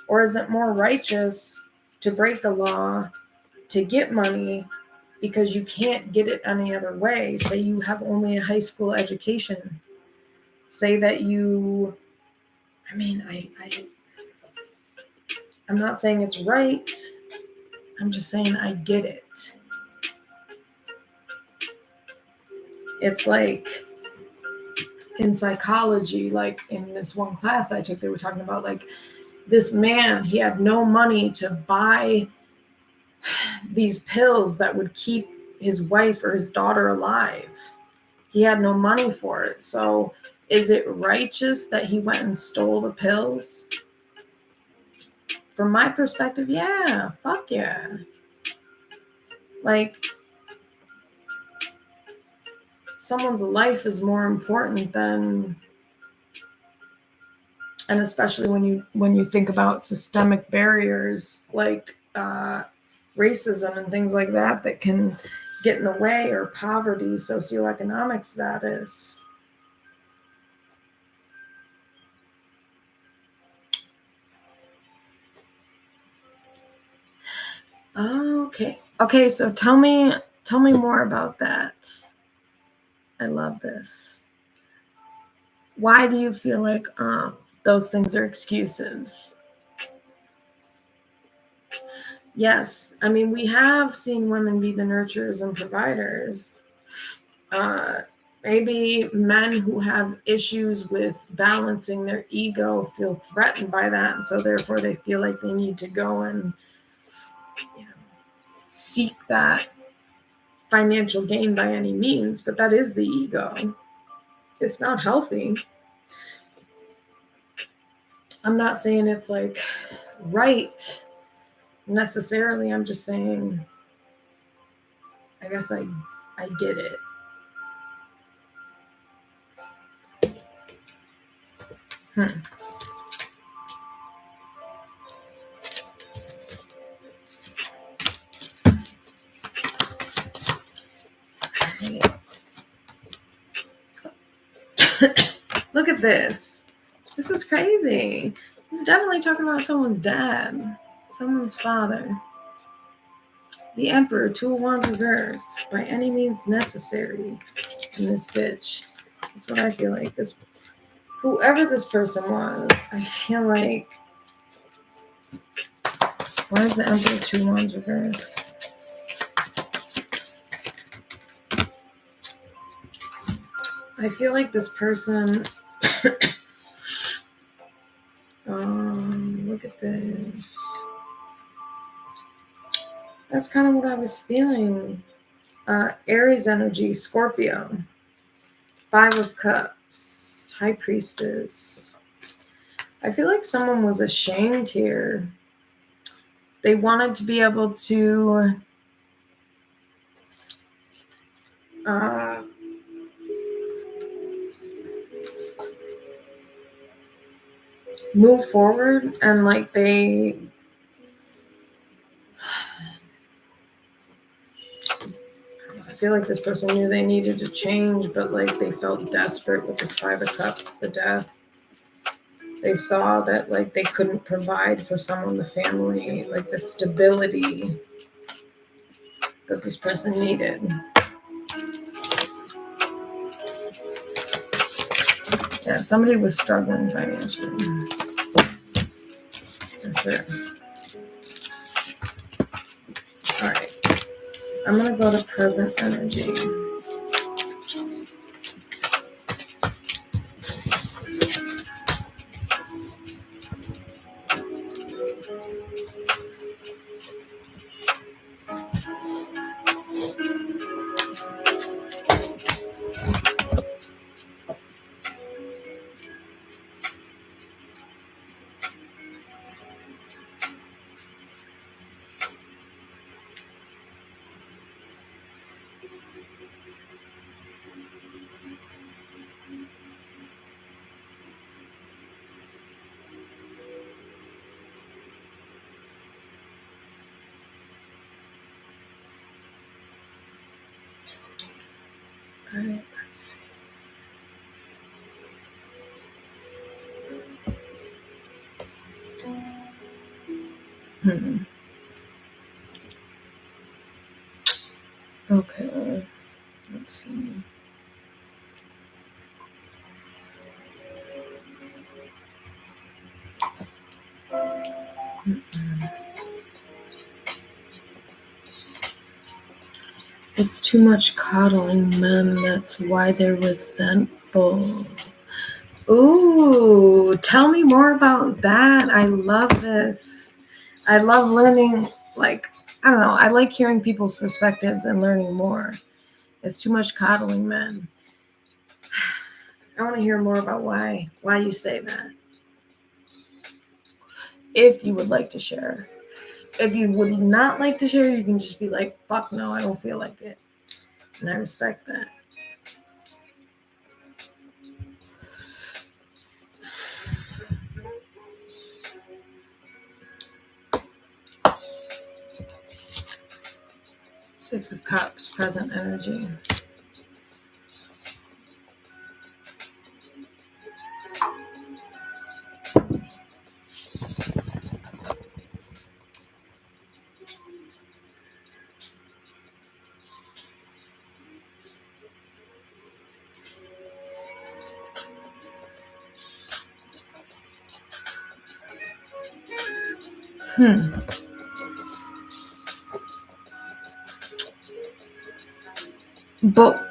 Or is it more righteous to break the law to get money because you can't get it any other way? Say you have only a high school education. Say that you, I mean, I'm not saying it's right. I'm just saying I get it. It's like in psychology, like in this one class I took, they were talking about like this man, he had no money to buy these pills that would keep his wife or his daughter alive. He had no money for it. So is it righteous that he went and stole the pills? From my perspective, yeah, fuck yeah. Like, someone's life is more important than, and especially when you think about systemic barriers like racism and things like that that can get in the way, or poverty, socioeconomic status. Okay, so tell me more about that. I love this. Why do you feel like those things are excuses? Yes, I mean, we have seen women be the nurturers and providers. Maybe men who have issues with balancing their ego feel threatened by that, and so therefore they feel like they need to go and, you know, seek that financial gain by any means. But that is the ego. It's not healthy. I'm not saying it's like right necessarily. I'm just saying, I guess I get it. Look at this. This is crazy. This is definitely talking about someone's dad, someone's father. The Emperor, 2 of Wands reverse, by any means necessary in this bitch. That's what I feel like. This, whoever this person was, I feel like. Why is the Emperor 2 Wands reverse? I feel like this person. Look at this. That's kind of what I was feeling. Aries energy, Scorpio. 5 of Cups, High Priestess. I feel like someone was ashamed here. They wanted to be able to move forward, and like I feel like this person knew they needed to change, but like they felt desperate with this 5 of Cups, the Death. They saw that like they couldn't provide for someone, the family, like the stability that this person needed. Yeah, somebody was struggling financially. For sure. All right. I'm going to go to present energy. All right, let's see. Okay, let's see. It's too much coddling men, that's why they're resentful. Ooh, tell me more about that. I love this. I love learning, like, I don't know, I like hearing people's perspectives and learning more. It's too much coddling men. I want to hear more about why you say that. If you would like to share. If you would not like to share, you can just be like, fuck no, I don't feel like it. And I respect that. Six of Cups, present energy. But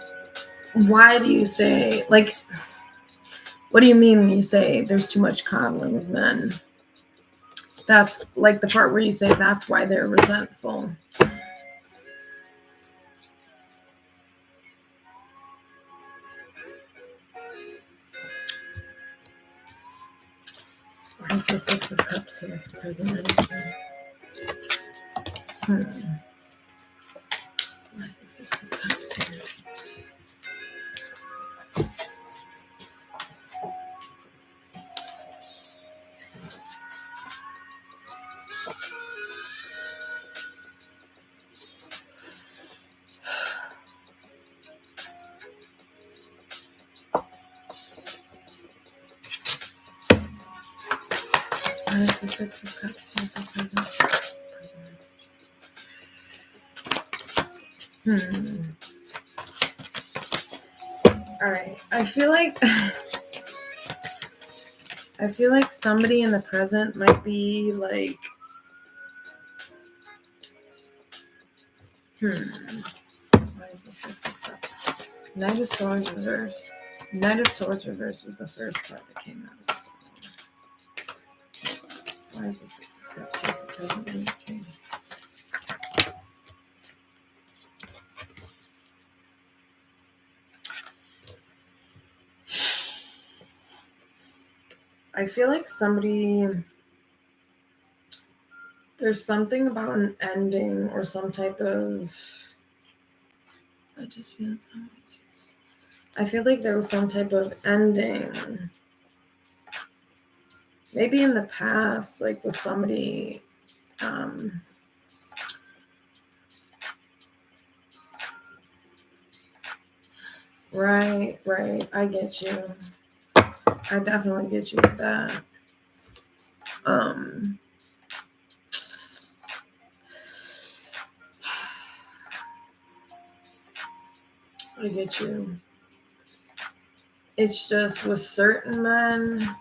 why do you say, like, what do you mean when you say there's too much coddling of men? That's like the part where you say that's why they're resentful. Where's the Six of Cups here? Present energy. Where's the Six of Cups here? Where's the Six of Cups here? All right. I feel like somebody in the present might be like, why is the Six of Cups? Knight of Swords reverse. Knight of Swords reverse was the first card that came out of the sword. Why is the Six of Cups here? Present energy. I feel like there's something about an ending or some type of, I feel like there was some type of ending, maybe in the past, like with somebody, right, I get you. I definitely get you with that. I get you. It's just with certain men,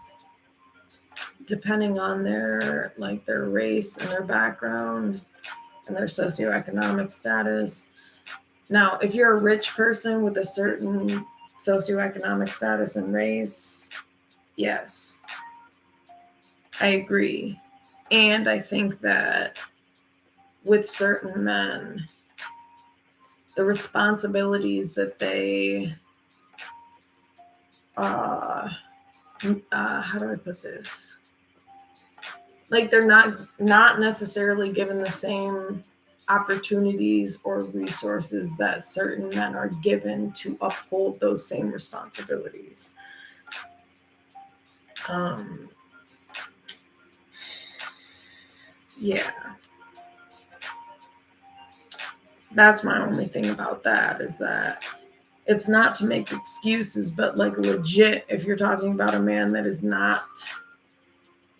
depending on their race and their background and their socioeconomic status. Now, if you're a rich person with a certain socioeconomic status and race, yes, I agree. And I think that with certain men, the responsibilities that they, how do I put this? Like they're not necessarily given the same opportunities or resources that certain men are given to uphold those same responsibilities. Yeah. That's my only thing about that, is that it's not to make excuses, but like legit, if you're talking about a man that is not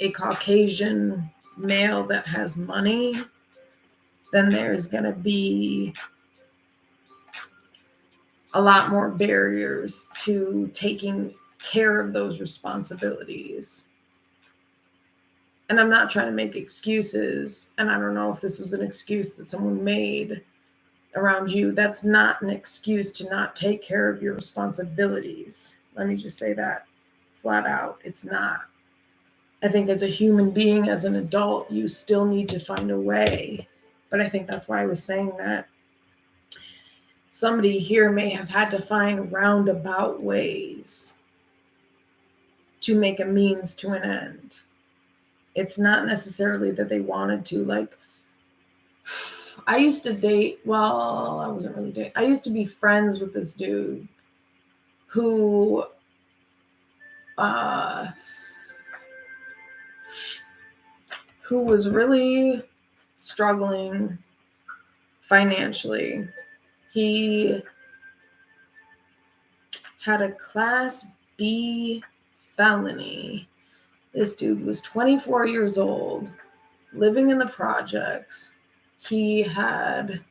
a Caucasian male that has money, then there's going to be a lot more barriers to taking care of those responsibilities. And I'm not trying to make excuses, and I don't know if this was an excuse that someone made around you. That's not an excuse to not take care of your responsibilities. Let me just say that flat out. It's not. I think as a human being, as an adult, you still need to find a way. But I think that's why I was saying that somebody here may have had to find roundabout ways to make a means to an end. It's not necessarily that they wanted to. Like, I used to date, well, I wasn't really dating. I used to be friends with this dude who was really struggling financially. He had a Class B felony. This dude was 24 years old, living in the projects. He had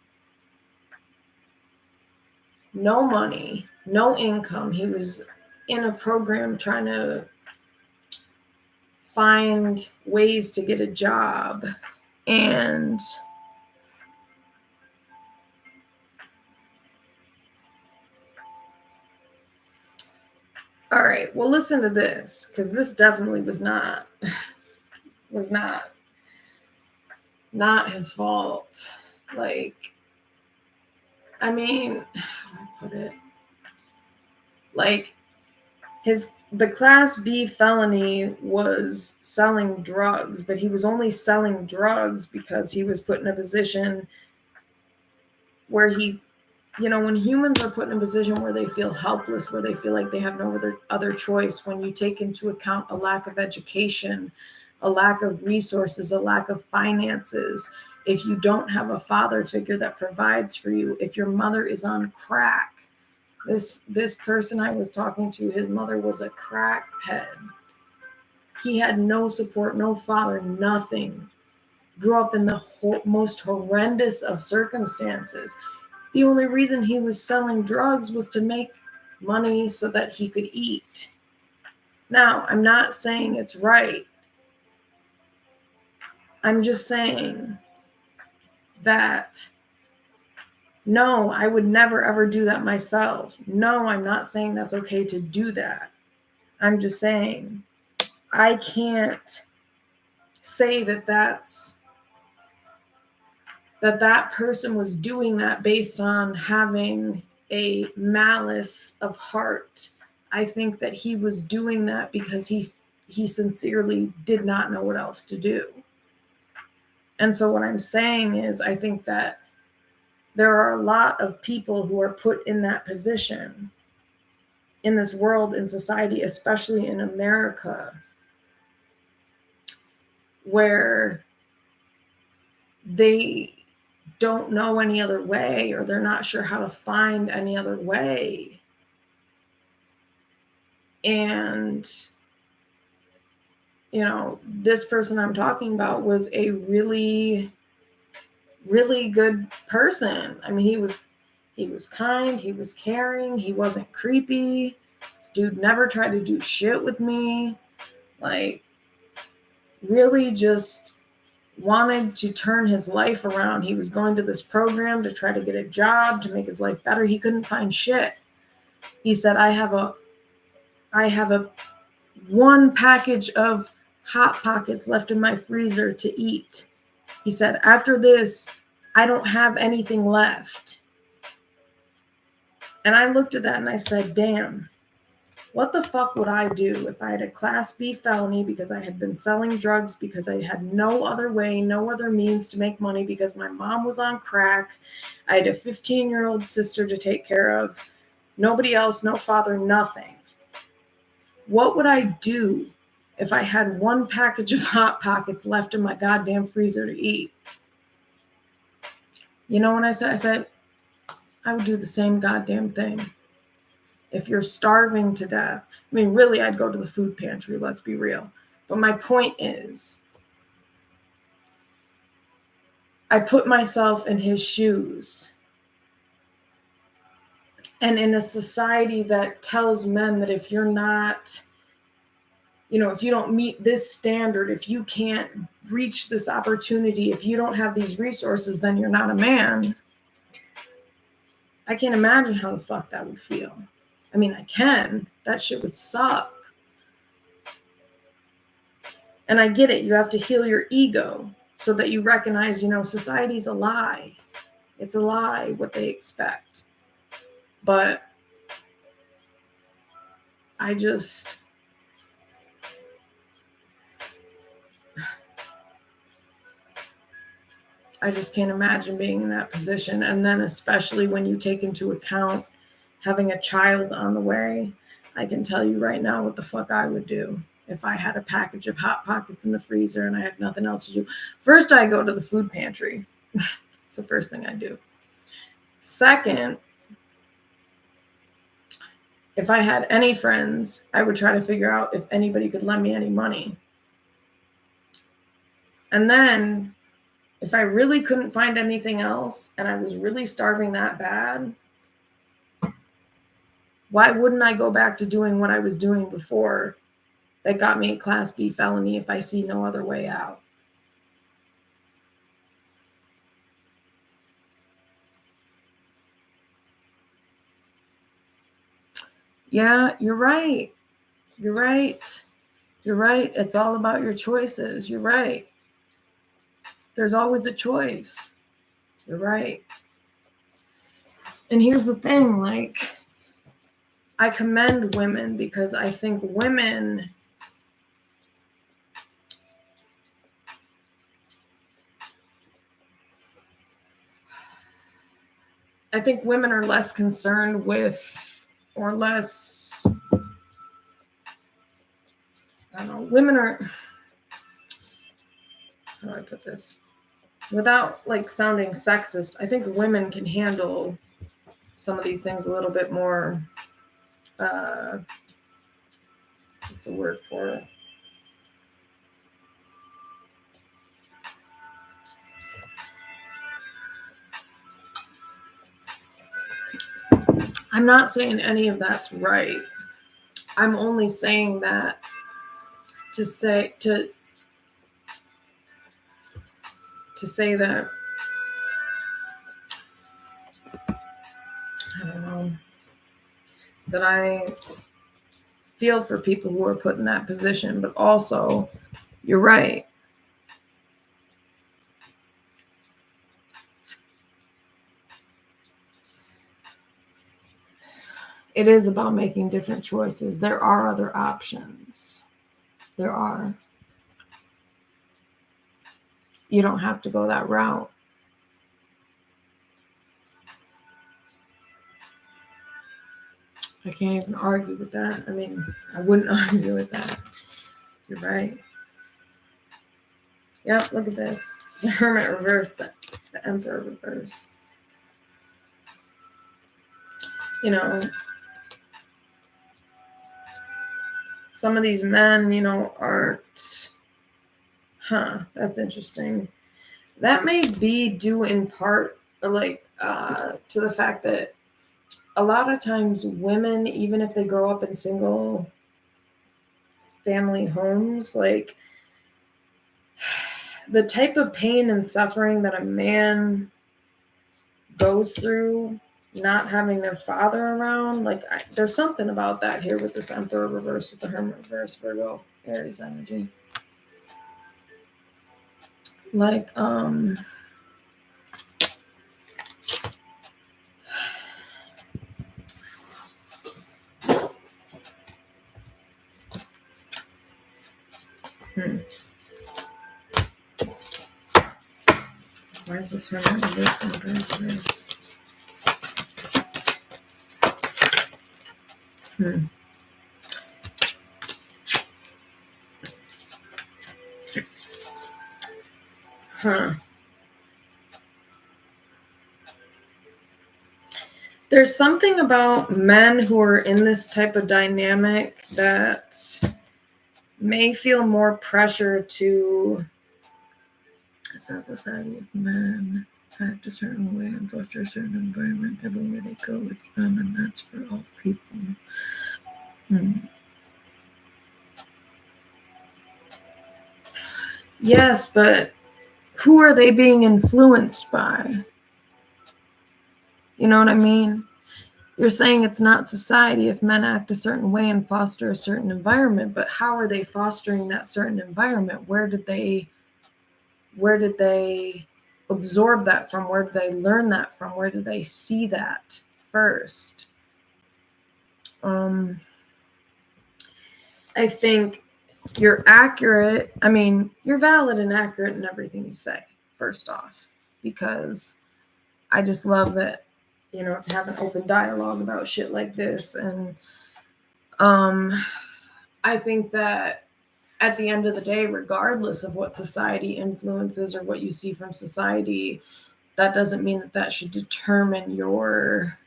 no money, no income. He was in a program trying to find ways to get a job. And all right, well, listen to this, because this definitely was not his fault. Like, I mean, how do I put it? Like, the Class B felony was selling drugs, but he was only selling drugs because he was put in a position where he, when humans are put in a position where they feel helpless, where they feel like they have no other choice, when you take into account a lack of education, a lack of resources, a lack of finances, if you don't have a father figure that provides for you, if your mother is on crack. This person I was talking to, his mother was a crackhead. He had no support, no father, nothing. Grew up in the most horrendous of circumstances. The only reason he was selling drugs was to make money so that he could eat. Now, I'm not saying it's right. I'm just saying that no, I would never, ever do that myself. No, I'm not saying that's okay to do that. I'm just saying I can't say that that person was doing that based on having a malice of heart. I think that he was doing that because he he sincerely did not know what else to do. And so what I'm saying is, I think that there are a lot of people who are put in that position in this world, in society, especially in America, where they don't know any other way, or they're not sure how to find any other way. And, you know, this person I'm talking about was a really, really good person. I mean, he was kind, he was caring, he wasn't creepy. This dude never tried to do shit with me. Like, really just wanted to turn his life around. He was going to this program to try to get a job, to make his life better. He couldn't find shit. He said, I have a one package of Hot Pockets left in my freezer to eat. He said, after this, I don't have anything left. And I looked at that and I said, damn, what the fuck would I do if I had a Class B felony because I had been selling drugs, because I had no other way, no other means to make money, because my mom was on crack. I had a 15-year-old sister to take care of. Nobody else, no father, nothing. What would I do if I had one package of Hot Pockets left in my goddamn freezer to eat? You know what I said? I said, I would do the same goddamn thing. If you're starving to death, I mean, really, I'd go to the food pantry, let's be real. But my point is, I put myself in his shoes. And in a society that tells men that if you're not, you know, if you don't meet this standard, if you can't reach this opportunity, if you don't have these resources, then you're not a man. I can't imagine how the fuck that would feel. I mean, I can. That shit would suck. And I get it. You have to heal your ego so that you recognize, you know, society's a lie. It's a lie what they expect. But I just can't imagine being in that position. And then especially when you take into account having a child on the way, I can tell you right now what the fuck I would do if I had a package of Hot Pockets in the freezer and I had nothing else to do. First, I go to the food pantry. It's the first thing I do. Second, if I had any friends, I would try to figure out if anybody could lend me any money. And then, if I really couldn't find anything else and I was really starving that bad, why wouldn't I go back to doing what I was doing before that got me a Class B felony if I see no other way out? Yeah, you're right. You're right. You're right. It's all about your choices. You're right. There's always a choice. You're right. And here's the thing, like, I commend women because I think women are less concerned with, or less, I don't know, women are, how do I put this? Without like sounding sexist, I think women can handle some of these things a little bit more, what's a word for it? I'm not saying any of that's right. I'm only saying that to say that, I don't know, that I feel for people who are put in that position, but also, you're right. It is about making different choices. There are other options. There are. You don't have to go that route. I can't even argue with that. I mean, I wouldn't argue with that. You're right. Yep, look at this. The Hermit reverse, the Emperor reverse. You know, some of these men, you know, aren't, that's interesting. That may be due in part, like, to the fact that a lot of times women, even if they grow up in single family homes, like, the type of pain and suffering that a man goes through not having their father around, like, there's something about that here with this Emperor reverse with the Hermit reverse, Virgo, Aries energy. Like, why is this Hermit reverse and reverse? There's something about men who are in this type of dynamic that may feel more pressure to, as a society of men, act a certain way and foster a certain environment. Everywhere they go, it's them, and that's for all people. Yes, but who are they being influenced by? You know what I mean? You're saying it's not society if men act a certain way and foster a certain environment, but how are they fostering that certain environment? Where did they absorb that from? Where did they learn that from? Where did they see that first? I think you're accurate. I mean, you're valid and accurate in everything you say, first off, because I just love that, you know, to have an open dialogue about shit like this. And I think that at the end of the day, regardless of what society influences or what you see from society, that doesn't mean that that should determine your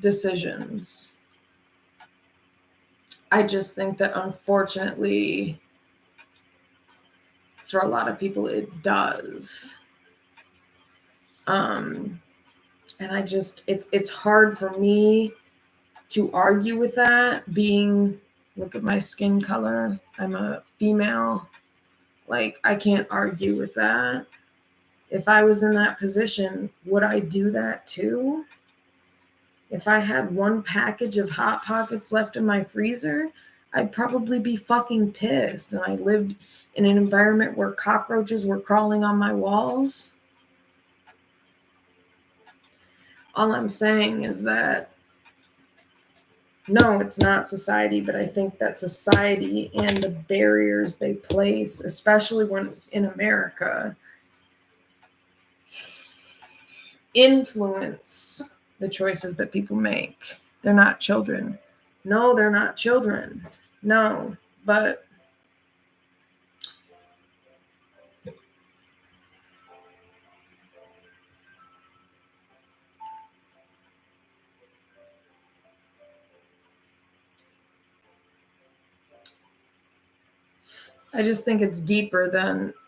decisions. I just think that unfortunately, for a lot of people, it does. And I just, it's hard for me to argue with that, being, look at my skin color, I'm a female. Like, I can't argue with that. If I was in that position, would I do that too? If I had one package of Hot Pockets left in my freezer, I'd probably be fucking pissed. And I lived in an environment where cockroaches were crawling on my walls. All I'm saying is that, no, it's not society, but I think that society and the barriers they place, especially when in America, influence the choices that people make. They're not children. No, they're not children. No, but I just think it's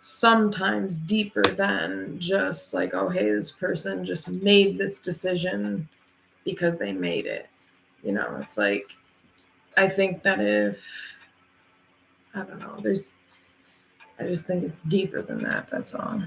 sometimes deeper than just like, oh, hey, this person just made this decision because they made it. You know, it's like, I think that I don't know, I just think it's deeper than that. That's all.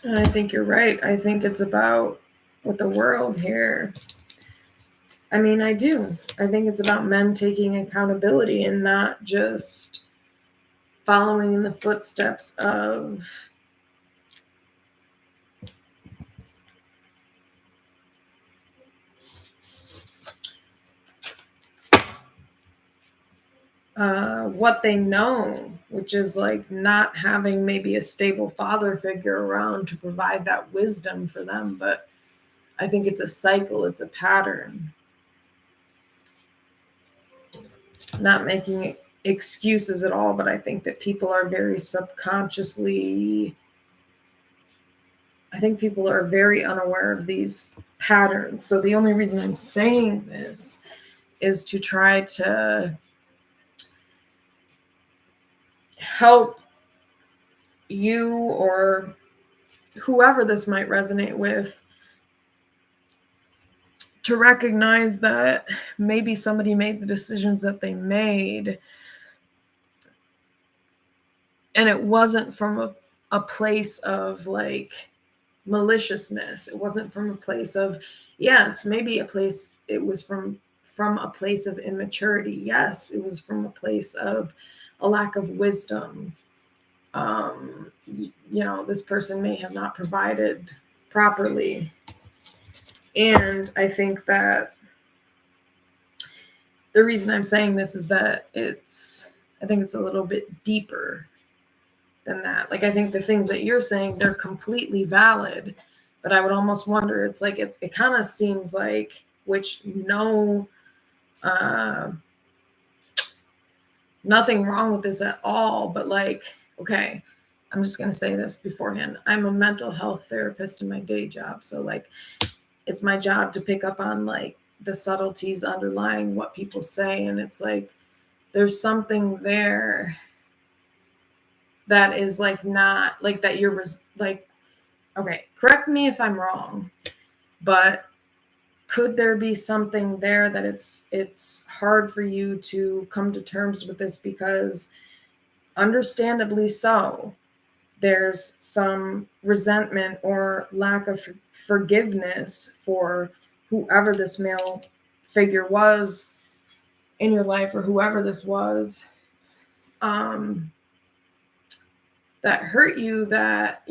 And I think you're right. I think it's about with the world here. I mean, I do. I think it's about men taking accountability and not just following in the footsteps of what they know, which is like not having maybe a stable father figure around to provide that wisdom for them. But I think it's a cycle, it's a pattern. Not making excuses at all, but I think that people are very subconsciously, I think people are very unaware of these patterns. So the only reason I'm saying this is to try to help you or whoever this might resonate with to recognize that maybe somebody made the decisions that they made and it wasn't from a place of like maliciousness. It wasn't from a place of, yes, maybe a place, it was from a place of immaturity. Yes, it was from a place of a lack of wisdom. This person may have not provided properly. And I think that the reason I'm saying this is that I think it's a little bit deeper than that. Like, I think the things that you're saying, they're completely valid, but I would almost wonder, it's like, it kind of seems like, which nothing wrong with this at all, but like, okay, I'm just going to say this beforehand. I'm a mental health therapist in my day job. So like, it's my job to pick up on like the subtleties underlying what people say. And it's like, there's something there that is like, not like that you're like, okay, correct me if I'm wrong, but could there be something there that it's hard for you to come to terms with this? Because understandably so, there's some resentment or lack of forgiveness for whoever this male figure was in your life, or whoever this was, that hurt you, that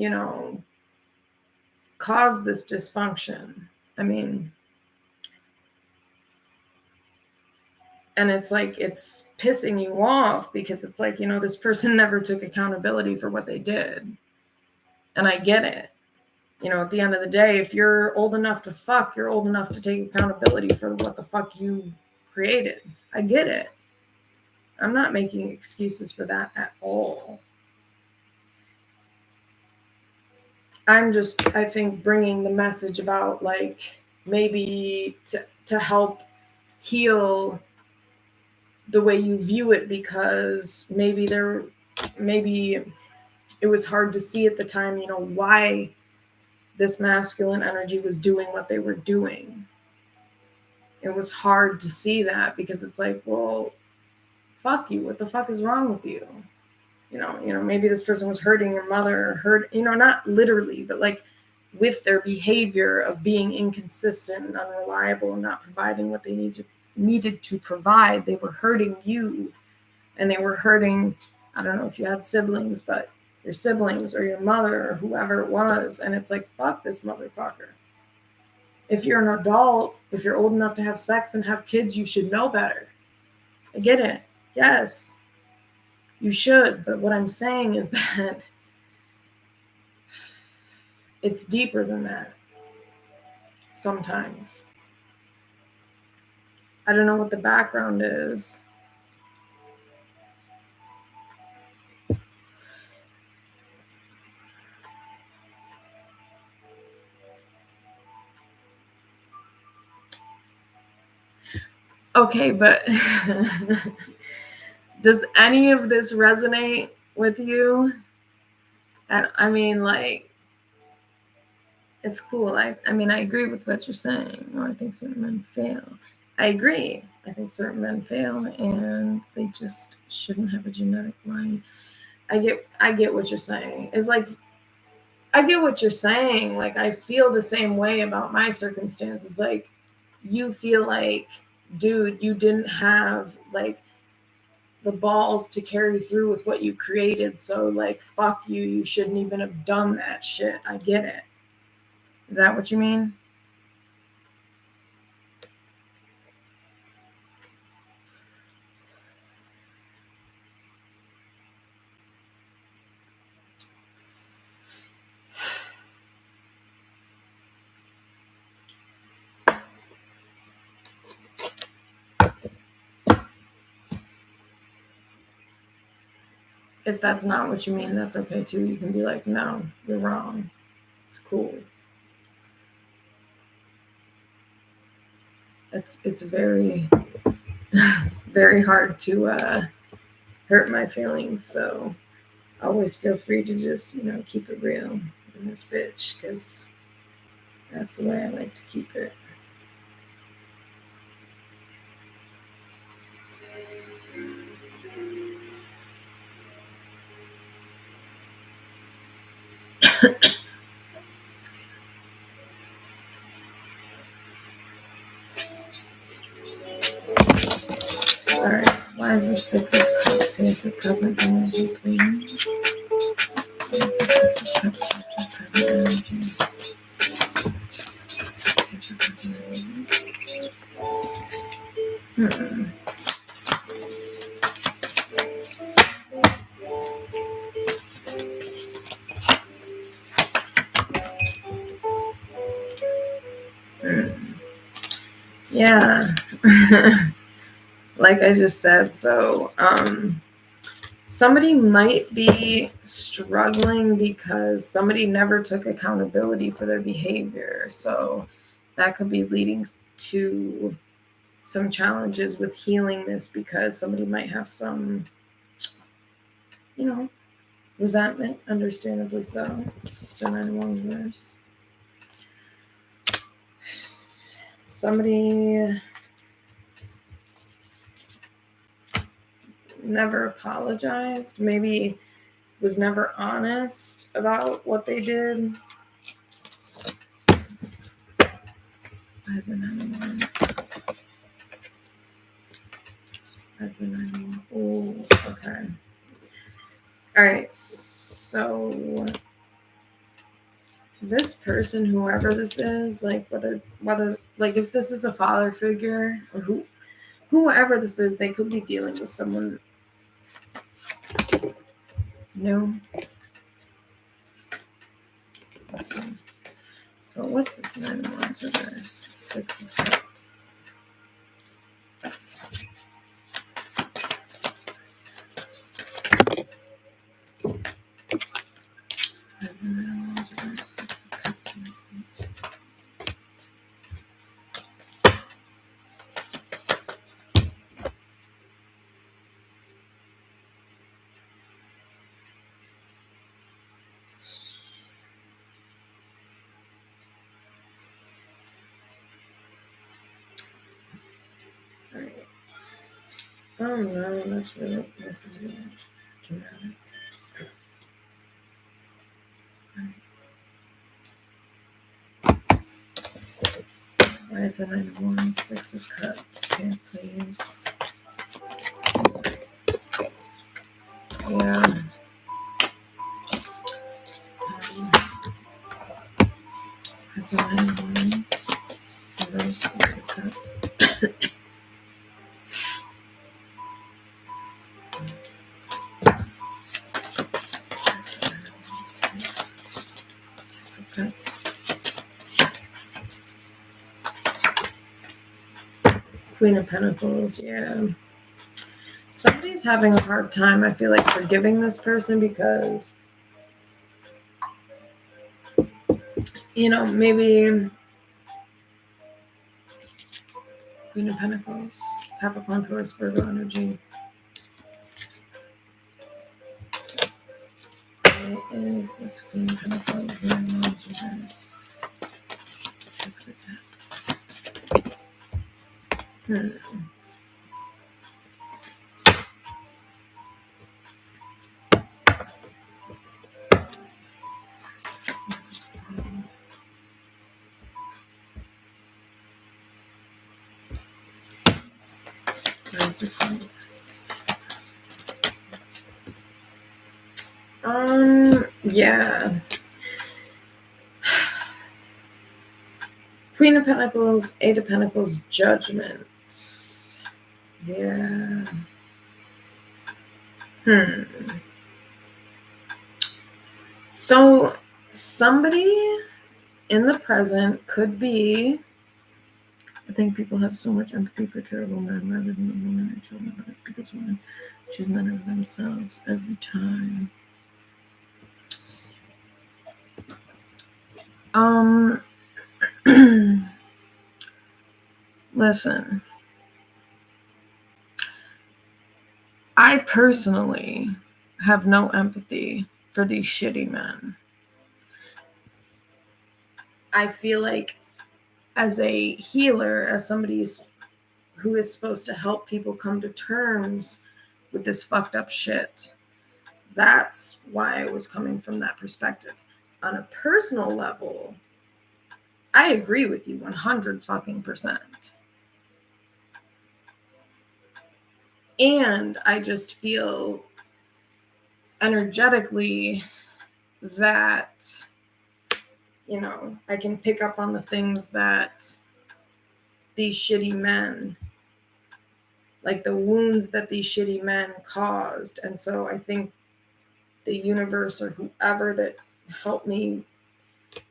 caused this dysfunction. I mean, and it's like, it's pissing you off because it's like, this person never took accountability for what they did. And I get it. At the end of the day, if you're old enough to fuck, you're old enough to take accountability for what the fuck you created. I get it. I'm not making excuses for that at all. I'm just, I think, bringing the message about like maybe to help heal the way you view it, because maybe it was hard to see at the time, why this masculine energy was doing what they were doing. It was hard to see that because it's like, well, fuck you. What the fuck is wrong with you? Maybe this person was hurting your mother, or not literally, but like with their behavior of being inconsistent and unreliable and not providing what they needed to provide. They were hurting you, and they were hurting, I don't know if you had siblings, but your siblings or your mother or whoever it was. And it's like, fuck this motherfucker. If you're an adult, if you're old enough to have sex and have kids, you should know better. I get it. Yes, you should. But what I'm saying is that it's deeper than that sometimes. I don't know what the background is. Okay, but does any of this resonate with you? And I mean, like, it's cool. I mean, I agree with what you're saying. I think certain men fail. I agree. I think certain men fail, and they just shouldn't have a genetic line. I get what you're saying. It's like, I get what you're saying. Like, I feel the same way about my circumstances. Like, you feel like, dude, you didn't have like the balls to carry through with what you created. So, like, fuck you. You shouldn't even have done that shit. I get it. Is that what you mean? If that's not what you mean, that's okay too. You can be like, no, you're wrong. It's cool. It's very very hard to hurt my feelings. So always feel free to just, keep it real in this bitch, because that's the way I like to keep it. Alright, why is the Six of Cups here for present energy, please? Why is the Six of Cups here for present energy? Six of Cups here for present energy. Yeah. Like I just said, so somebody might be struggling because somebody never took accountability for their behavior. So that could be leading to some challenges with healing this, because somebody might have some, resentment, understandably so. The Nine of Wands reverse. Somebody never apologized, maybe was never honest about what they did. Why is it Nine of Wands? Why is it Nine of Wands? Oh, okay. All right, so this person, whoever this is, like whether like if this is a father figure or whoever this is, they could be dealing with someone. No. So what's this Nine of Wands reverse? Six of Cups. What's the Nine of Wands reverse? Six of Cups. All right. Oh no, this is really dramatic. Why is the Nine of Wands, Six of Cups here, please? Yeah. Why's the Nine of Wands? Reverse, Six of Cups. Six of Cups. Queen of Pentacles, yeah. Somebody's having a hard time, I feel like, forgiving this person because, maybe Queen of Pentacles, Capricorn, Taurus, Virgo energy. It is this Queen of Pentacles, Nine of Wands reverse, Six of Cups. Yeah. Queen of Pentacles, Eight of Pentacles, Judgment. Yeah. So somebody in the present could be, I think people have so much empathy for terrible men rather than the women and children, but it's because women choose men over themselves every time. Listen, I personally have no empathy for these shitty men. I feel like as a healer, as somebody who is supposed to help people come to terms with this fucked up shit, that's why I was coming from that perspective. On a personal level, I agree with you 100%. And I just feel energetically that, you know, I can pick up on the things that these shitty men, like the wounds that these shitty men caused. And so I think the universe or whoever that helped me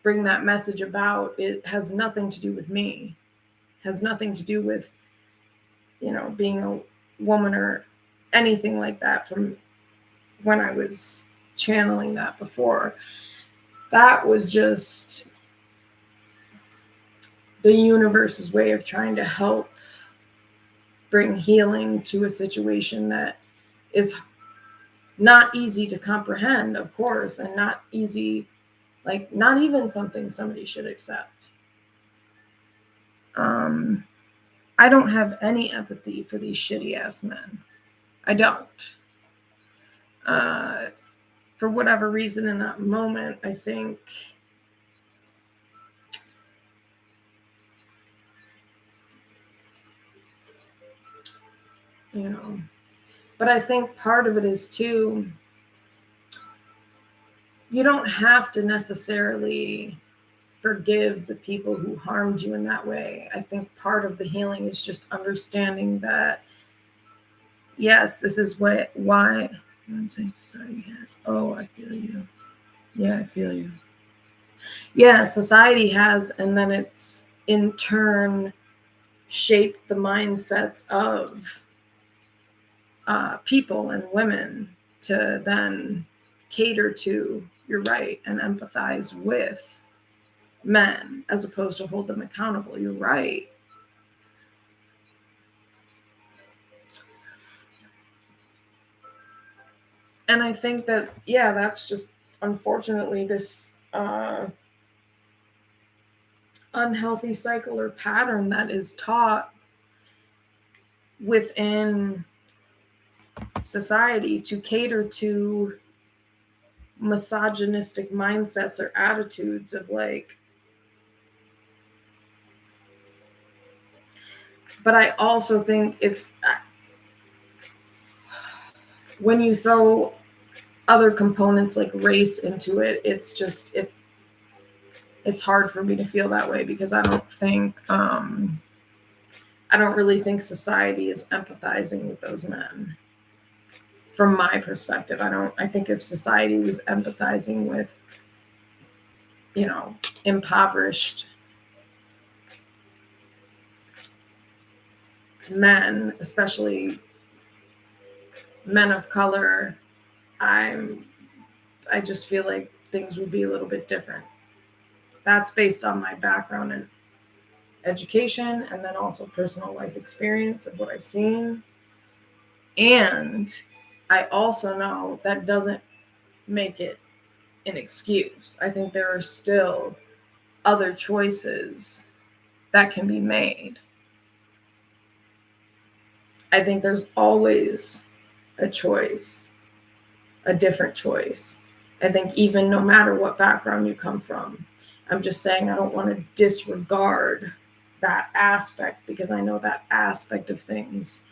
bring that message about, it has nothing to do with me. It has nothing to do with, you know, being a woman or anything like that from when I was channeling that before. That was just the universe's way of trying to help bring healing to a situation that is not easy to comprehend, of course, and not easy, like not even something somebody should accept. I don't have any empathy for these shitty ass men. I don't. For whatever reason in that moment, I think you know, but I think part of it is too, you don't have to necessarily forgive the people who harmed you in that way. I think part of the healing is just understanding that, yes, this is why I'm saying society has. Oh, I feel you. Yeah, I feel you. Yeah, society has, and then it's in turn shaped the mindsets of people and women to then cater to, you're right, and empathize with men as opposed to hold them accountable. You're right. And I think that, yeah, that's just unfortunately this unhealthy cycle or pattern that is taught within society to cater to misogynistic mindsets or attitudes of like, but I also think it's when you throw other components like race into it, it's just it's hard for me to feel that way because I don't think I don't really think society is empathizing with those men. From my perspective, I think if society was empathizing with, you know, impoverished men, especially men of color, I just feel like things would be a little bit different. That's based on my background in education and then also personal life experience of what I've seen. And I also know that doesn't make it an excuse. I think there are still other choices that can be made. I think there's always a choice, a different choice. I think even no matter what background you come from, I'm just saying I don't want to disregard that aspect because I know that aspect of things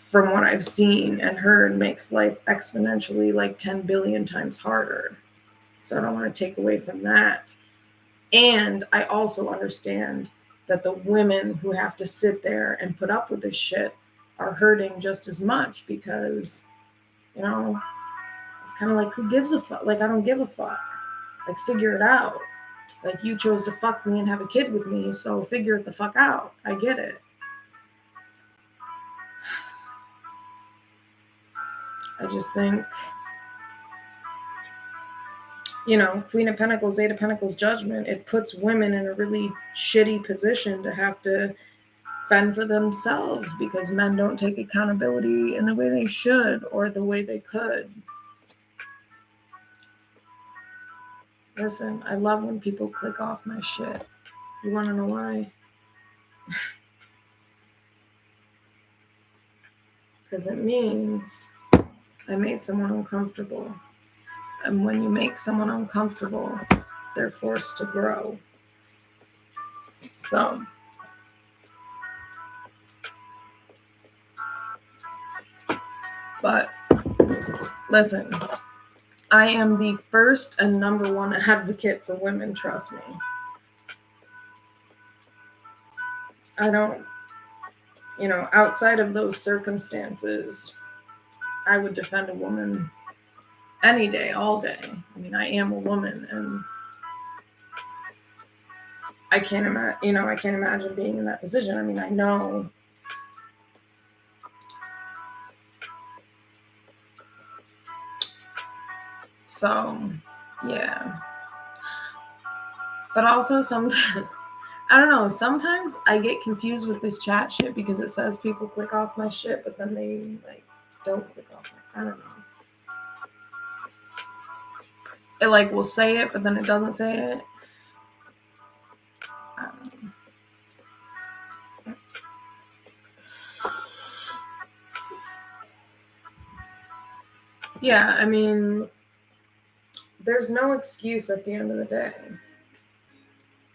from what I've seen and heard, makes life exponentially like 10 billion times harder. So I don't want to take away from that. And I also understand that the women who have to sit there and put up with this shit are hurting just as much because, you know, it's kind of like, who gives a fuck? Like, I don't give a fuck. Like, figure it out. Like, you chose to fuck me and have a kid with me, so figure it the fuck out. I get it. I just think, you know, Queen of Pentacles, Eight of Pentacles judgment, it puts women in a really shitty position to have to fend for themselves because men don't take accountability in the way they should or the way they could. Listen, I love when people click off my shit. You want to know why? Because it means I made someone uncomfortable. And when you make someone uncomfortable, they're forced to grow. So, but listen, I am the first and number one advocate for women, trust me. I don't, you know, outside of those circumstances, I would defend a woman any day, all day. I mean, I am a woman, and I can't imagine, you know, I can't imagine being in that position. I mean, I know. So, yeah. But also sometimes, I don't know, sometimes I get confused with this chat shit because it says people click off my shit, but then they, like, don't click off it. I don't know. It, like, will say it, but then it doesn't say it. I don't know. Yeah, I mean, there's no excuse at the end of the day.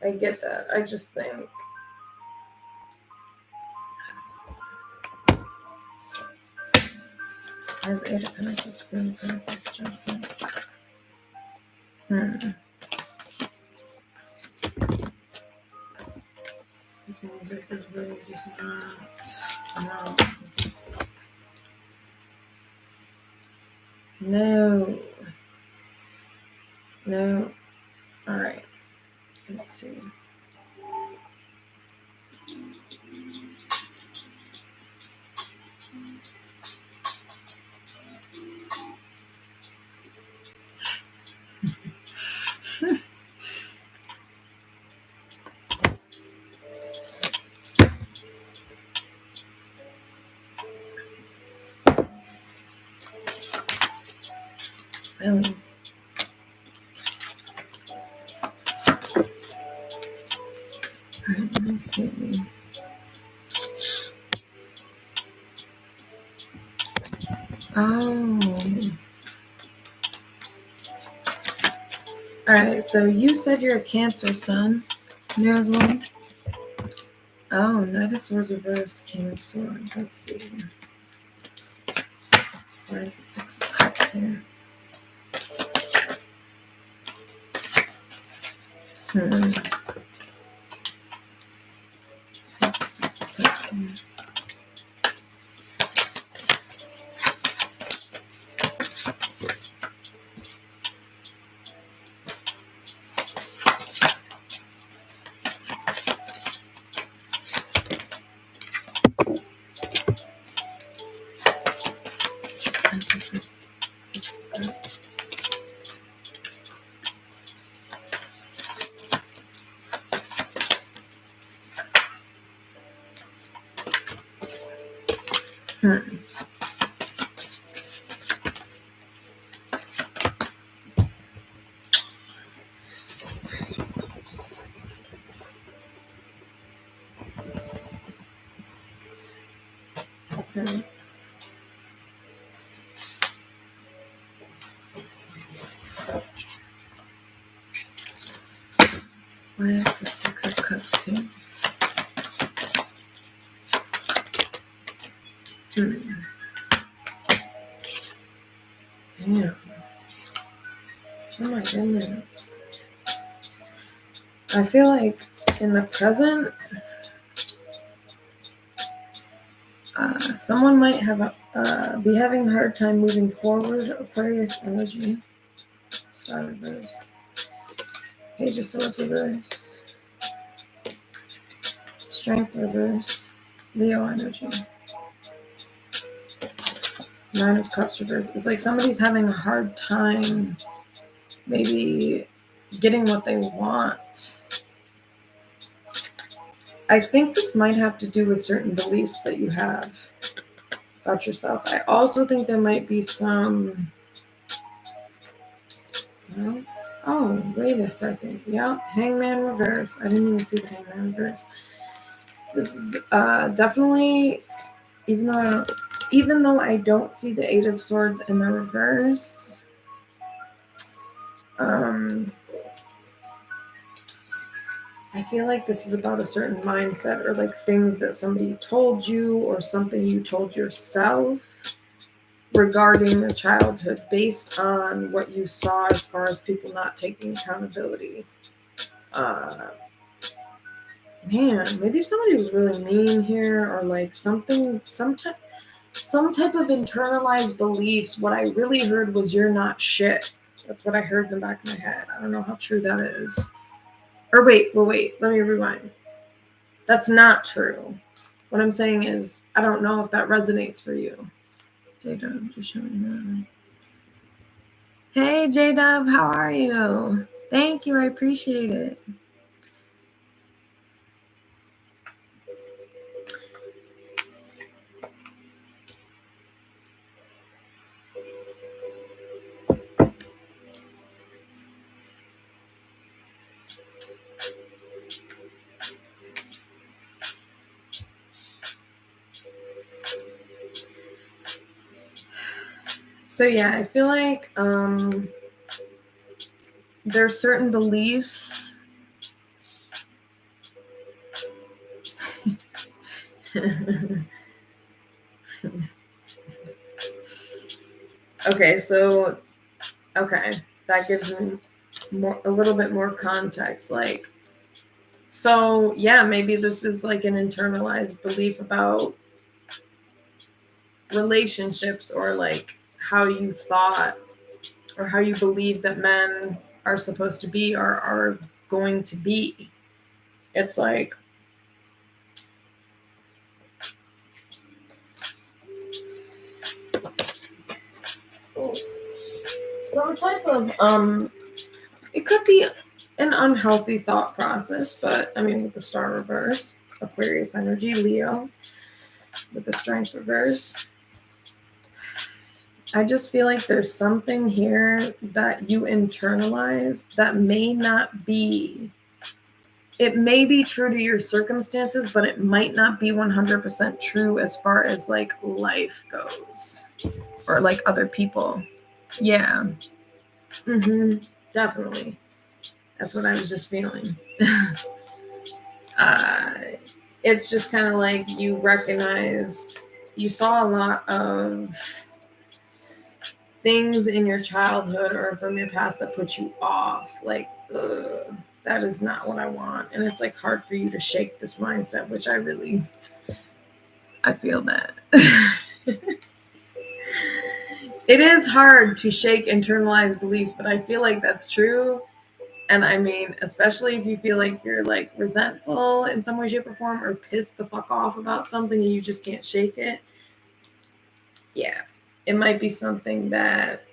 I get that. I just think as Eight of Pentacles, Queen of Pentacles, Judgment. This music is really just not. No. No. All right. Let's see. Really? All right, let me see. Oh. All right, so you said you're a Cancer sun, Miracle. Oh, Knight of Swords reverse, King of Swords. Let's see. Why is the Six of Cups here? Where's the Six of Cups here? Why is the Six of Cups here? Damn. Oh my goodness. I feel like in the present, someone might have be having a hard time moving forward. Aquarius energy. Star reverse. Page of Swords reverse. Strength reverse. Leo energy. Nine of Cups reverse. It's like somebody's having a hard time maybe getting what they want. I think this might have to do with certain beliefs that you have about yourself. I also think there might be some... Well, oh, wait a second. Yep, Hangman reverse. I didn't even see the Hangman reverse. This is definitely, even though I don't see the Eight of Swords in the reverse, I feel like this is about a certain mindset or like things that somebody told you or something you told yourself regarding your childhood based on what you saw as far as people not taking accountability. Man, maybe somebody was really mean here or like some type of internalized beliefs. What I really heard was you're not shit. That's what I heard in the back of my head. I don't know how true that is. Or wait, let me rewind. That's not true. What I'm saying is, I don't know if that resonates for you. J-Dub, just showing that. Hey, J-Dub, how are you? Thank you, I appreciate it. So yeah, I feel like there's certain beliefs. Okay, that gives me a little bit more context. Like, so yeah, maybe this is like an internalized belief about relationships or like how you thought or how you believe that men are supposed to be or are going to be. It's like some type of it could be an unhealthy thought process, but I mean with the Star reverse, Aquarius energy, Leo with the Strength reverse, I just feel like there's something here that you internalize that may not be. It may be true to your circumstances, but it might not be 100% true as far as like life goes or like other people. Yeah. Definitely. That's what I was just feeling. It's just kind of like you saw a lot of things in your childhood or from your past that put you off. Like, that is not what I want. And it's like hard for you to shake this mindset, which I feel that. It is hard to shake internalized beliefs, but I feel like that's true. And I mean, especially if you feel like you're like resentful in some way, shape, or form, or pissed the fuck off about something and you just can't shake it. Yeah, it might be something that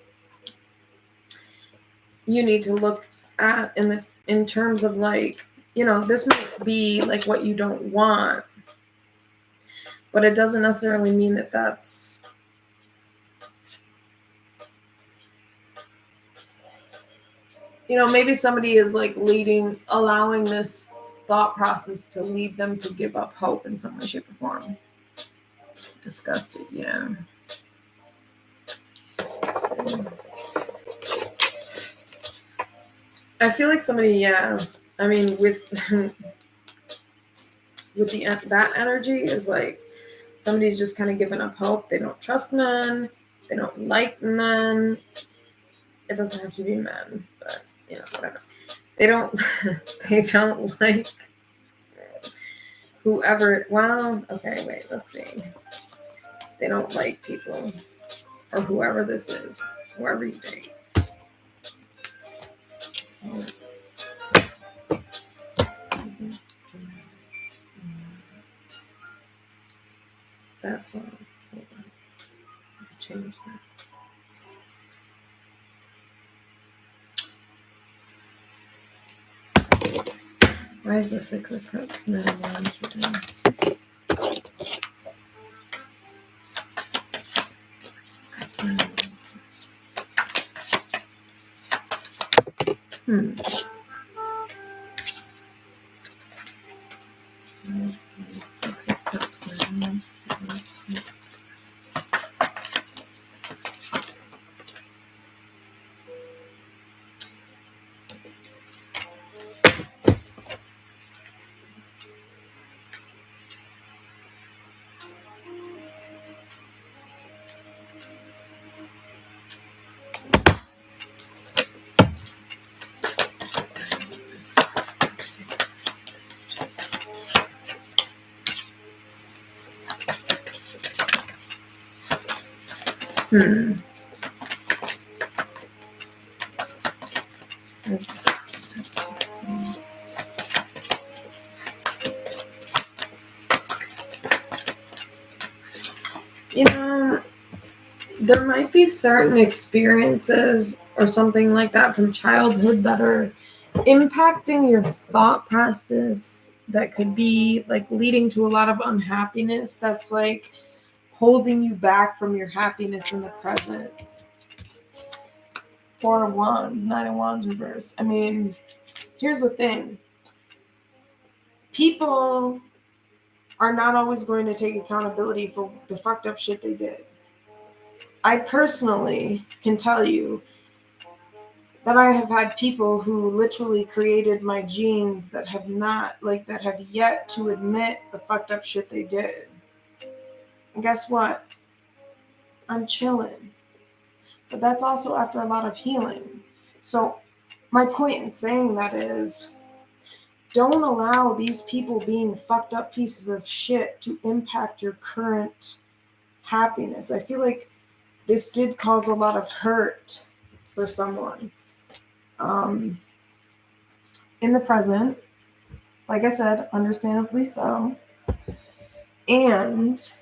you need to look at in terms of like, this might be like what you don't want, but it doesn't necessarily mean that that's maybe somebody is like allowing this thought process to lead them to give up hope in some way, shape, or form. Disgusted, yeah. I feel like somebody, yeah. I mean, with that energy is like somebody's just kind of giving up hope. They don't trust men. They don't like men. It doesn't have to be men, but whatever. They don't like whoever. Well, okay, wait, let's see. They don't like people or whoever this is, whoever you date. That song. Hold on. Change that. Why is the Six of Cups now Wands reversed? Six of Cups now. There might be certain experiences or something like that from childhood that are impacting your thought process that could be like leading to a lot of unhappiness that's like holding you back from your happiness in the present. Four of Wands, Nine of Wands reverse. I mean, here's the thing. People are not always going to take accountability for the fucked up shit they did. I personally can tell you that I have had people who literally created my genes that have yet to admit the fucked up shit they did. And guess what? I'm chilling. But that's also after a lot of healing. So my point in saying that is, don't allow these people being fucked up pieces of shit to impact your current happiness. I feel like this did cause a lot of hurt for someone. In the present, like I said, understandably so. And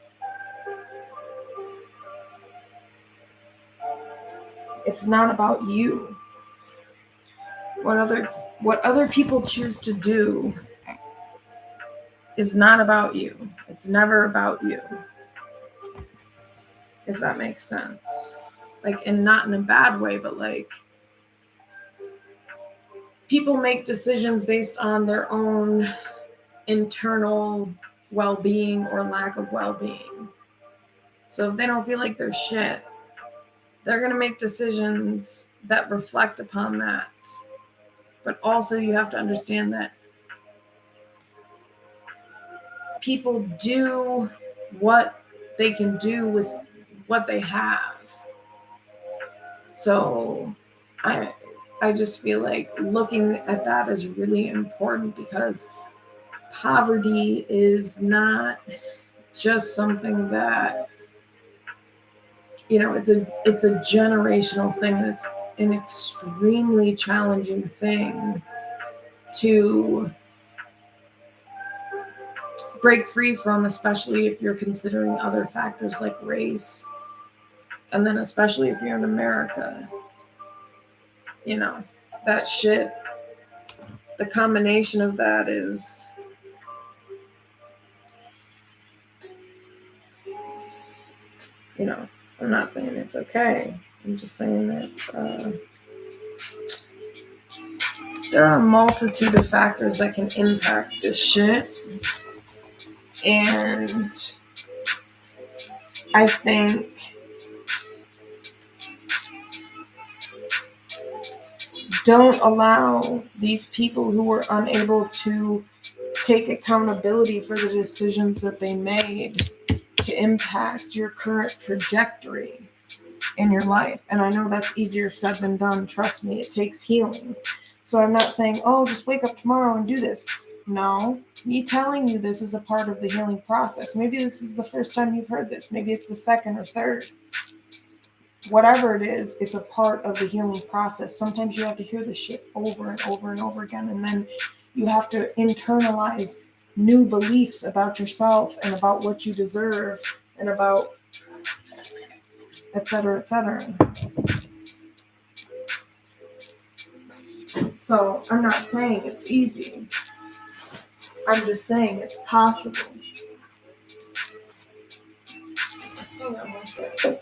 it's not about you. What other people choose to do is not about you. It's never about you. If that makes sense. Like, and not in a bad way, but like, people make decisions based on their own internal well-being or lack of well-being. So if they don't feel like they're shit, they're going to make decisions that reflect upon that. But also you have to understand that people do what they can do with what they have. So I just feel like looking at that is really important, because poverty is not just something that, it's a generational thing. It's an extremely challenging thing to break free from, especially if you're considering other factors like race. And then especially if you're in America, that shit, the combination of that is, I'm not saying it's okay. I'm just saying that there are a multitude of factors that can impact this shit. And I think don't allow these people who were unable to take accountability for the decisions that they made to impact your current trajectory. in your life. And I know that's easier said than done. Trust me, it takes healing. So I'm not saying, oh, just wake up tomorrow and do this. No, me telling you this is a part of the healing process. Maybe this is the first time you've heard this. Maybe it's the second or third. Whatever it is, it's a part of the healing process. Sometimes you have to hear this shit over and over and over again. And then you have to internalize new beliefs about yourself and about what you deserve and about et cetera, et cetera. So I'm not saying it's easy. I'm just saying it's possible. Hang on one second.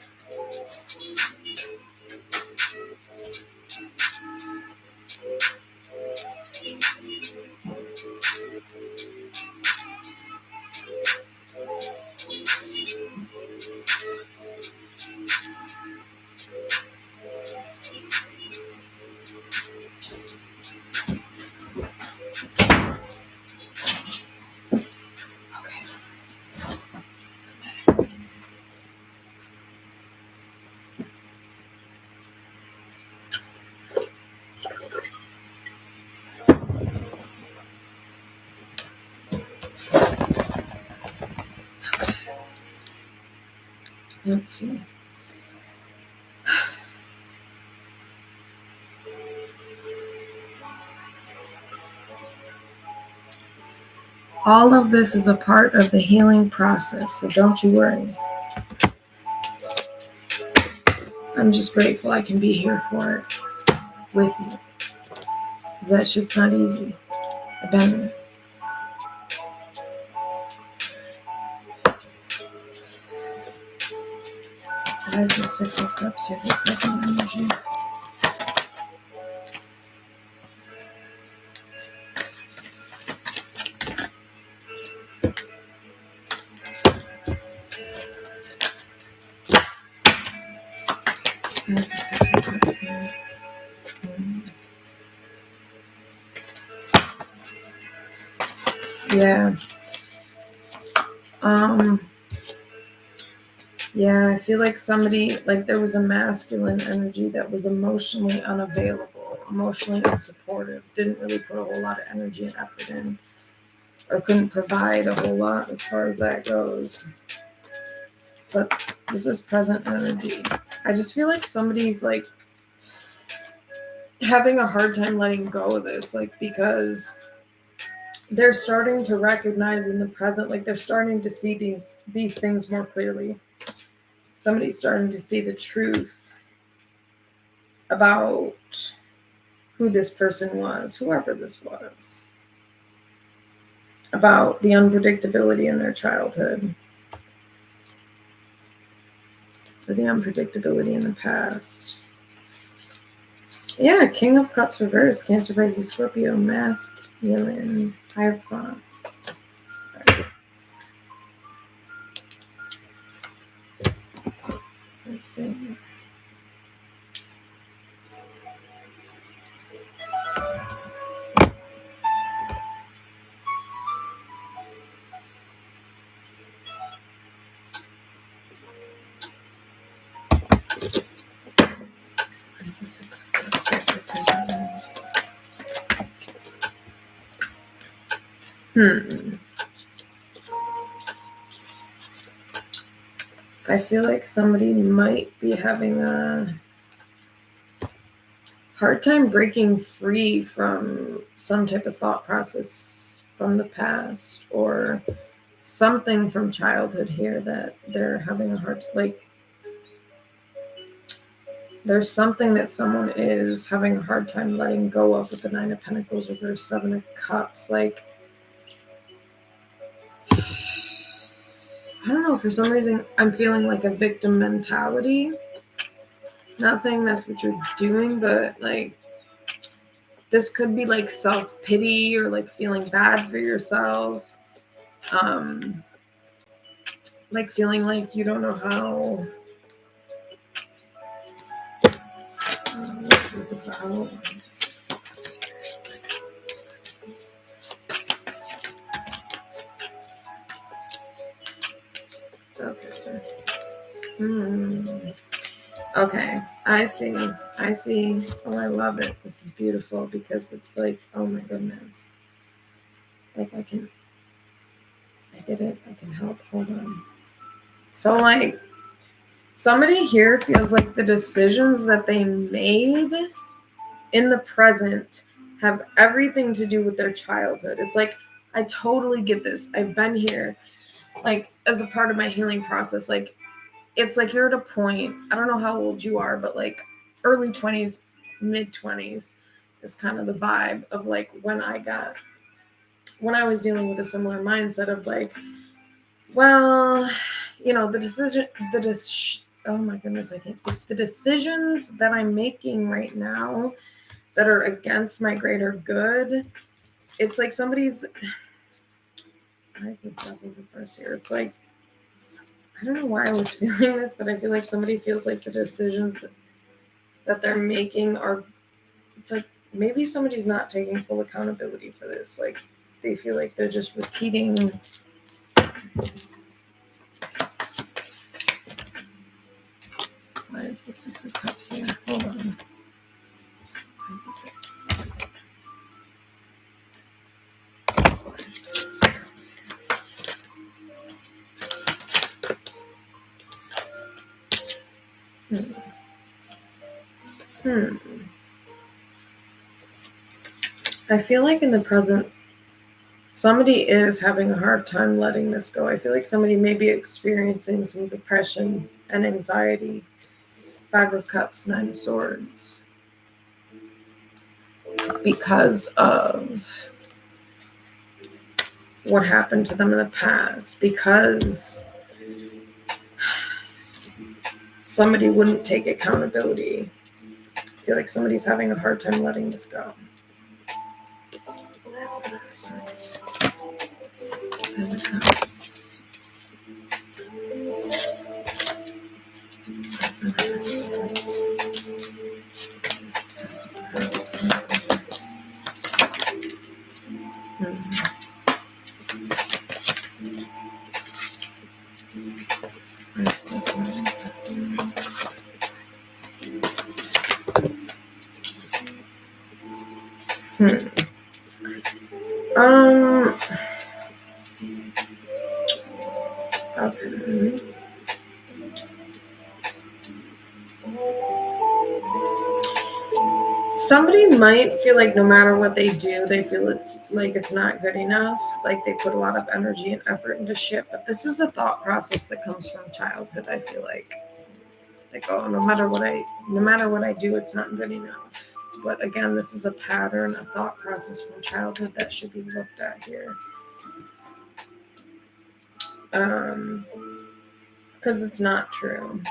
Let's see. All of this is a part of the healing process, so don't you worry. I'm just grateful I can be here for it with you. Because that shit's not easy. I've been there. Why is the Six of Cups here for present energy? Why is the Six of Cups here? Yeah. Yeah, I feel like somebody, like there was a masculine energy that was emotionally unavailable, emotionally unsupportive, didn't really put a whole lot of energy and effort in, or couldn't provide a whole lot as far as that goes. But this is present energy. I just feel like somebody's like having a hard time letting go of this, like because they're starting to recognize in the present, like they're starting to see these things more clearly. Somebody's starting to see the truth about who this person was, whoever this was, about the unpredictability in their childhood, or the unpredictability in the past. Yeah, King of Cups reverse, Cancer, Pisces, Scorpio, masculine, Hierophant. Let's see. What is the Six of Cups? I feel like somebody might be having a hard time breaking free from some type of thought process from the past or something from childhood here that they're having a hard, like there's something that someone is having a hard time letting go of with the Nine of Pentacles or their Seven of Cups. Like, I don't know, for some reason I'm feeling like a victim mentality. Not saying that's what you're doing, but like this could be like self-pity or like feeling bad for yourself. Like feeling like you don't know how. What is this about? Okay. Okay, I see. I see. Oh, I love it. This is beautiful because it's like, oh my goodness. Like I did it. I can help. Hold on. So like somebody here feels like the decisions that they made in the present have everything to do with their childhood. It's like, I totally get this. I've been here, like, as a part of my healing process. Like, it's like you're at a point, I don't know how old you are, but like early 20s, mid 20s is kind of the vibe of like when I was dealing with a similar mindset of like, well, oh my goodness, I can't speak. The decisions that I'm making right now that are against my greater good, it's like somebody's, why is this double reverse here? It's like, I don't know why I was feeling this, but I feel like somebody feels like the decisions that they're making are, it's like maybe somebody's not taking full accountability for this. Like they feel like they're just repeating. Why is the Six of Cups here? Hold on. Why is this? Why is the Six of Cups here? I feel like in the present, somebody is having a hard time letting this go. I feel like somebody may be experiencing some depression and anxiety. Five of Cups, Nine of Swords. Because of what happened to them in the past. Because somebody wouldn't take accountability. I feel like somebody's having a hard time letting this go. That's Nine of Swords. Nine of Cups. That's the Nine of Swords. Okay. Somebody might feel like no matter what they do, they feel it's not good enough. Like they put a lot of energy and effort into shit. But this is a thought process that comes from childhood. I feel like oh, no matter what I do, it's not good enough. But again, this is a pattern, a thought process from childhood that should be looked at here. Because it's not true.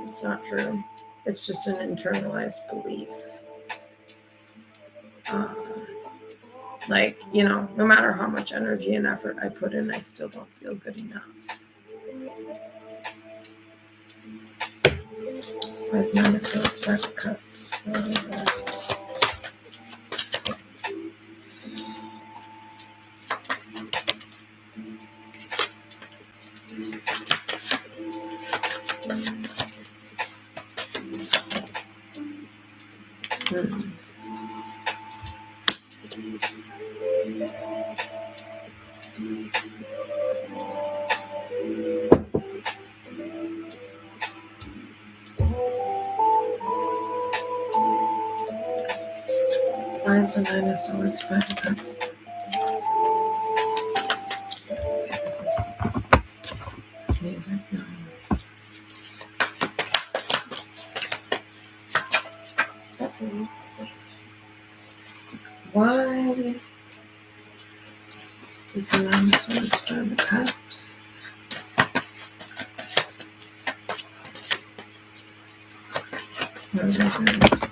It's not true. It's just an internalized belief. Like, no matter how much energy and effort I put in, I still don't feel good enough. Where's Nine of Swords, Five of Cups? Why is the Nine of Swords, Five of Cups? This music? No. Why is the Nine of Swords, Five of Cups? Oh my goodness.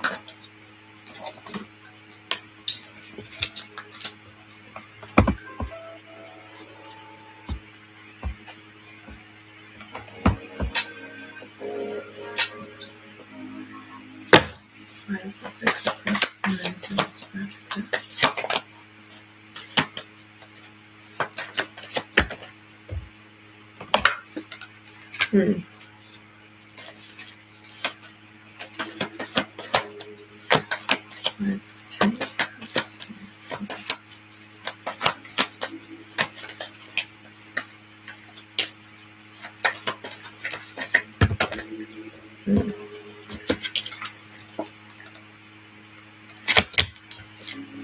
Why is the Six of Cups, Nine of Swords, Five of Cups? Why is this King of Cups?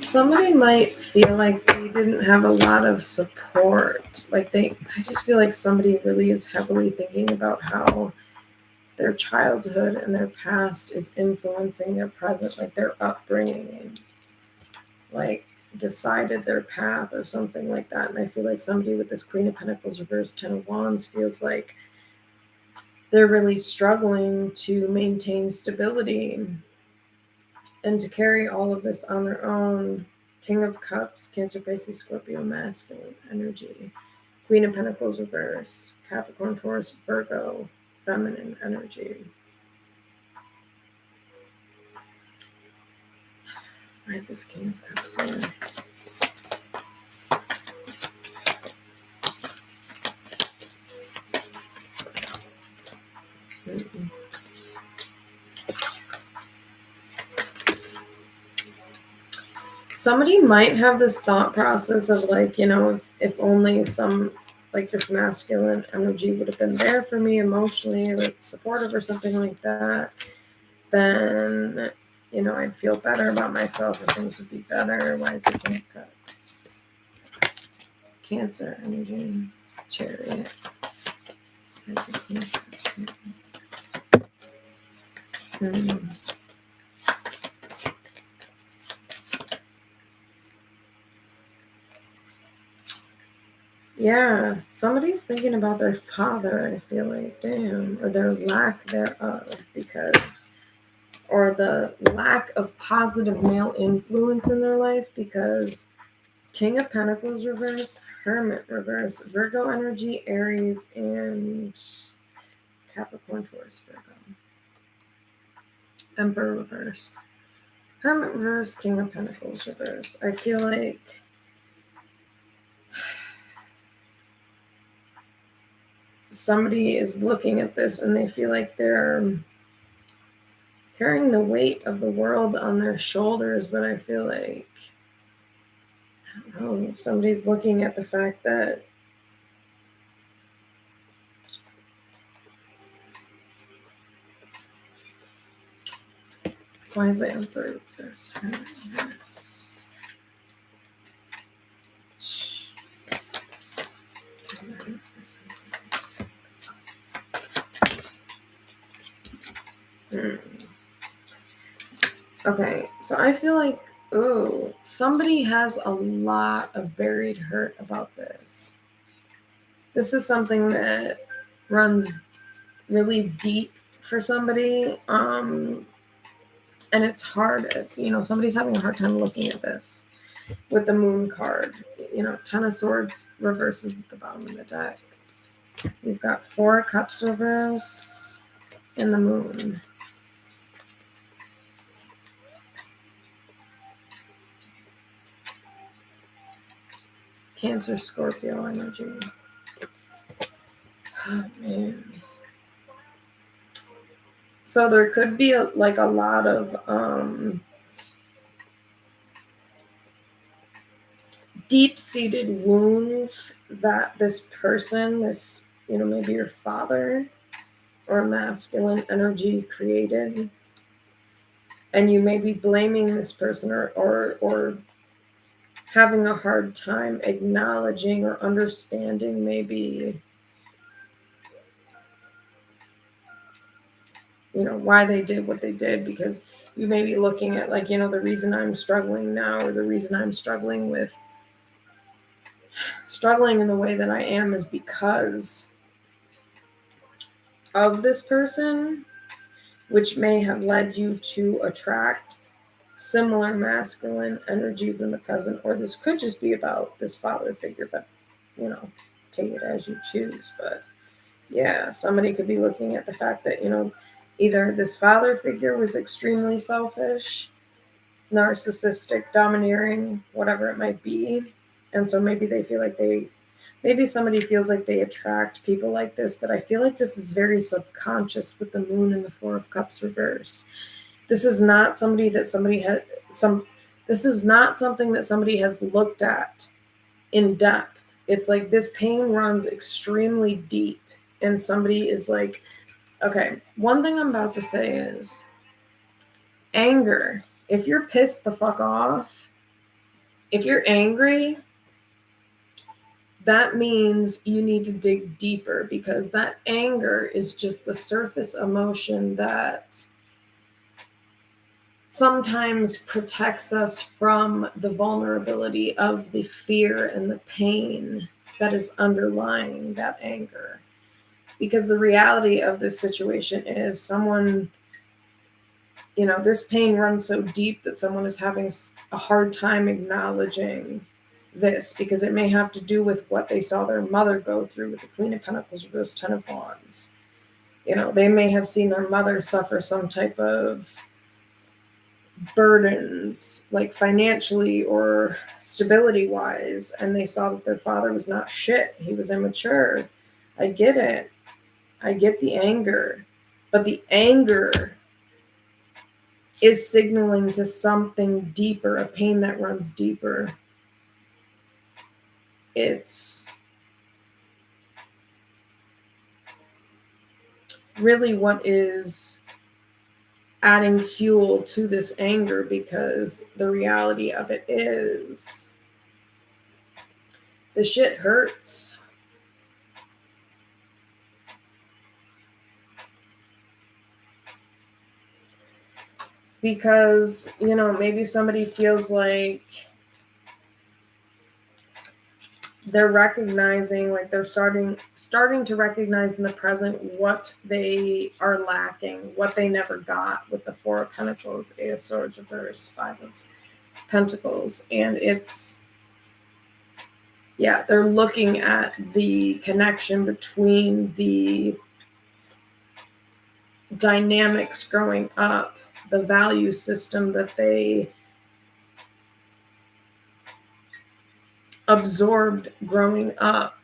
Somebody might feel like they didn't have a lot of support. I just feel like somebody really is heavily thinking about how their childhood and their past is influencing their present, like their upbringing, and like decided their path or something like that. And I feel like somebody with this Queen of Pentacles reversed, Ten of Wands feels like they're really struggling to maintain stability and to carry all of this on their own. King of Cups, Cancer, Pisces, Scorpio, masculine energy. Queen of Pentacles reverse, Capricorn, Taurus, Virgo, feminine energy. Why is this King of Cups here? Somebody might have this thought process of like, if only some, like this masculine energy would have been there for me emotionally or supportive or something like that, then, I'd feel better about myself and things would be better. Why is it King of Cups? Cancer energy, Chariot. Why is it King of Cups? Yeah, somebody's thinking about their father, I feel like, damn, or their lack thereof, or the lack of positive male influence in their life, because King of Pentacles reverse, Hermit reverse, Virgo energy, Aries, and Capricorn, Taurus, Virgo. Emperor reverse. Hermit reverse, King of Pentacles reverse. I feel like somebody is looking at this and they feel like they're carrying the weight of the world on their shoulders, but I feel like, I don't know, somebody's looking at the fact that why is the Emperor reverse? Okay, so I feel like, somebody has a lot of buried hurt about this. This is something that runs really deep for somebody. And it's hard. It's, somebody's having a hard time looking at this with the Moon card. Ten of Swords reverses at the bottom of the deck. We've got Four of Cups reverse and the Moon. Cancer, Scorpio energy. Oh, man. So there could be a lot of deep-seated wounds that this person, maybe your father or masculine energy created. And you may be blaming this person or having a hard time acknowledging or understanding maybe, why they did what they did, because you may be looking at the reason I'm struggling now, or the reason I'm struggling in the way that I am is because of this person, which may have led you to attract similar masculine energies in the present, or this could just be about this father figure, but take it as you choose. But yeah, somebody could be looking at the fact that either this father figure was extremely selfish, narcissistic, domineering, whatever it might be, and so maybe they feel like maybe somebody feels like they attract people like this, but I feel like this is very subconscious with the Moon and the Four of Cups reverse. This is not somebody that somebody had this is not something that somebody has looked at in depth. It's like this pain runs extremely deep, and somebody is like, okay, one thing I'm about to say is anger. If you're pissed the fuck off, if you're angry, that means you need to dig deeper, because that anger is just the surface emotion that sometimes protects us from the vulnerability of the fear and the pain that is underlying that anger. Because the reality of this situation is someone, this pain runs so deep that someone is having a hard time acknowledging this, because it may have to do with what they saw their mother go through with the Queen of Pentacles reversed, Ten of Wands. They may have seen their mother suffer some type of burdens, like financially or stability wise, and they saw that their father was not shit. He was immature. I get it. I get the anger, but the anger is signaling to something deeper, a pain that runs deeper. It's really what is adding fuel to this anger, because the reality of it is the shit hurts. Because, maybe somebody feels like they're recognizing, like they're starting to recognize in the present what they are lacking, what they never got with the Four of Pentacles, Eight of Swords reverse, Five of Pentacles. And they're looking at the connection between the dynamics growing up, the value system that they absorbed growing up,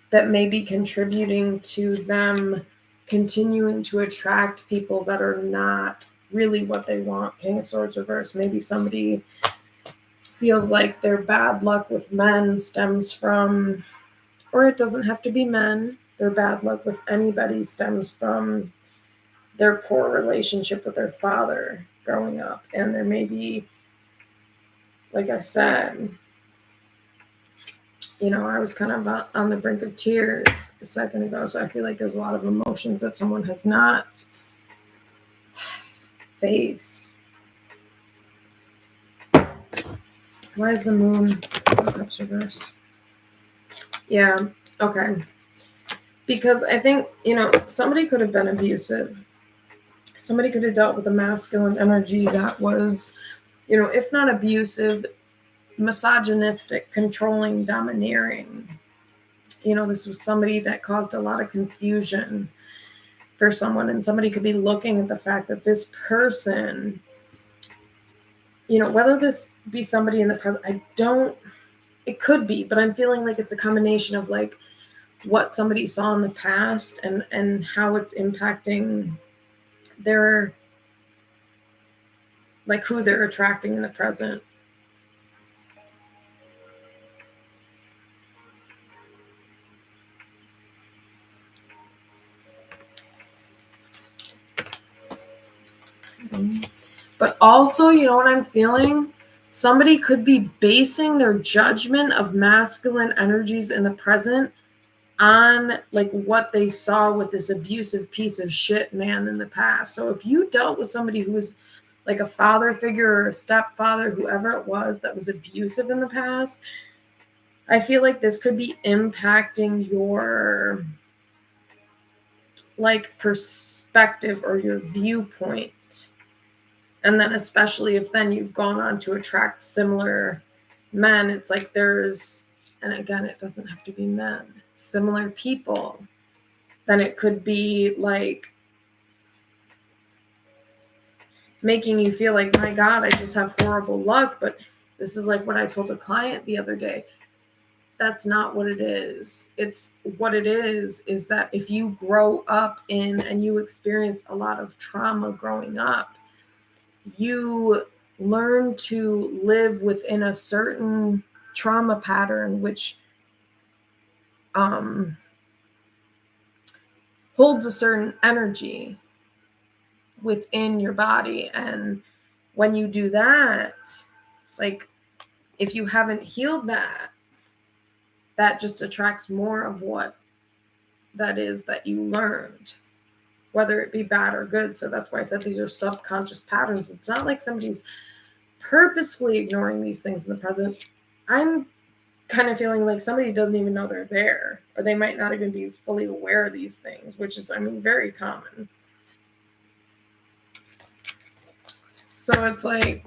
that may be contributing to them continuing to attract people that are not really what they want. King of Swords reverse. Maybe somebody feels like their bad luck with men stems from, or it doesn't have to be men, their bad luck with anybody stems from their poor relationship with their father growing up. And there may be, like I said, I was kind of on the brink of tears a second ago, so I feel like there's a lot of emotions that someone has not faced. Why is the Moon Cups reverse? Yeah, okay. Because I think, somebody could have been abusive. Somebody could have dealt with a masculine energy that was, if not abusive, misogynistic, controlling, domineering. This was somebody that caused a lot of confusion for someone, and somebody could be looking at the fact that this person, whether this be somebody in the present, it could be, but I'm feeling like it's a combination of like what somebody saw in the past and how it's impacting their, like who they're attracting in the present. But also, what I'm feeling? Somebody could be basing their judgment of masculine energies in the present on like what they saw with this abusive piece of shit man in the past. So if you dealt with somebody who was like a father figure or a stepfather, whoever it was that was abusive in the past, I feel like this could be impacting your like perspective or your viewpoint. And then especially if then you've gone on to attract similar men, it's like there's, and again, it doesn't have to be men, similar people, then it could be like making you feel like, my God, I just have horrible luck. But this is like what I told a client the other day. that's not what it is. It's what it is that if you grow up in and you experience a lot of trauma growing up, you learn to live within a certain trauma pattern, which holds a certain energy within your body. And when you do that, like if you haven't healed that, that just attracts more of what that is that you learned, whether it be bad or good. So that's why I said these are subconscious patterns. It's not like somebody's purposefully ignoring these things in the present. I'm kind of feeling like somebody doesn't even know they're there, or they might not even be fully aware of these things, which is, I mean, very common. So it's like,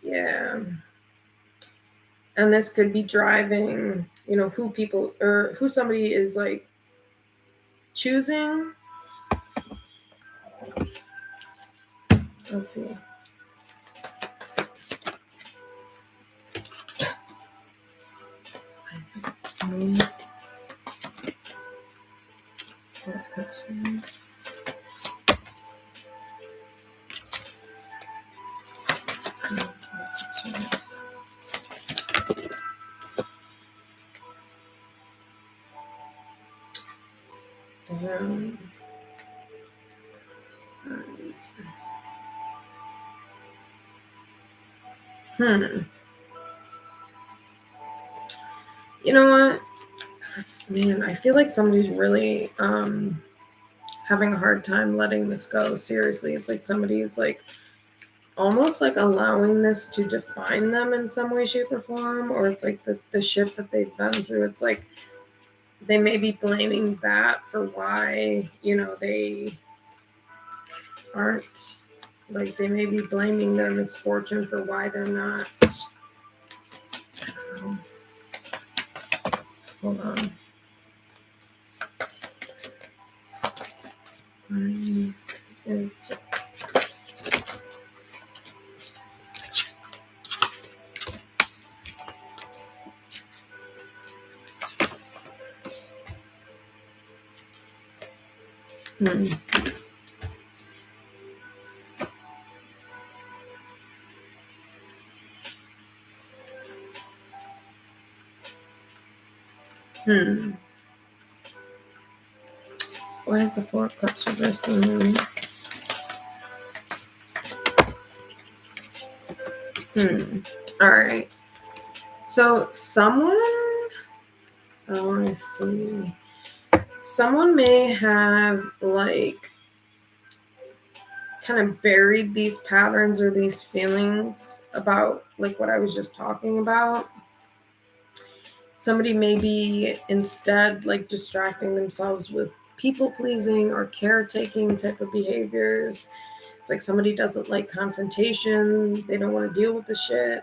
yeah. And this could be driving, you know, who people or who somebody is like choosing. Let's see. You know what? Man, I feel like somebody's really having a hard time letting this go. Seriously, it's like somebody's like almost like allowing this to define them in some way, shape, or form, or it's like the shit that they've been through. It's like they may be blaming that for why, you know, they aren't, like they may be blaming their misfortune for why they're not. Hold on. Is Why is the Four of Cups reversed in the moon? All right. So someone, I want to see. Someone may have like kind of buried these patterns or these feelings about like what I was just talking about. Somebody may be instead like distracting themselves with people pleasing or caretaking type of behaviors. It's like somebody doesn't like confrontation. They don't want to deal with the shit.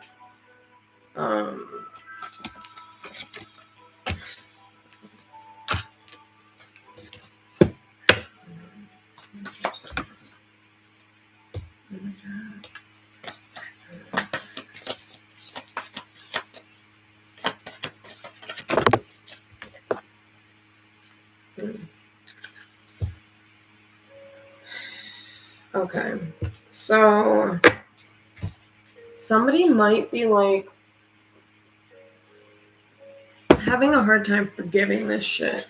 Okay, so somebody might be like having a hard time forgiving this shit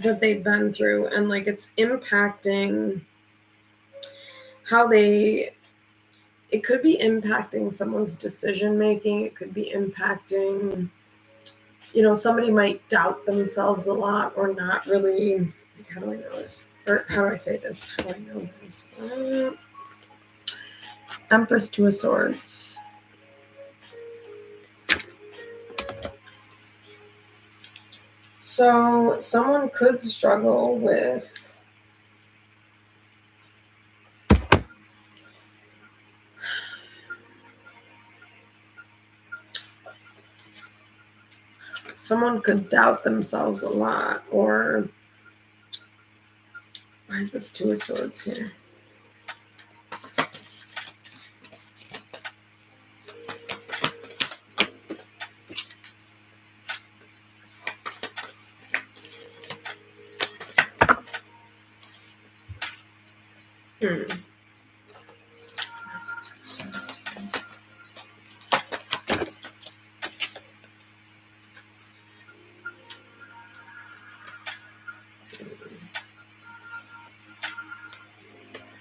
that they've been through, and like it's impacting how it could be impacting someone's decision making. It could be impacting, you know, somebody might doubt themselves a lot or not really. How do I know this? Or how do I say this? How do I know this? Empress, Two of Swords. So someone could struggle with someone could doubt themselves a lot, or why is this Two of Swords here? Hmm.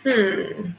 Hmm.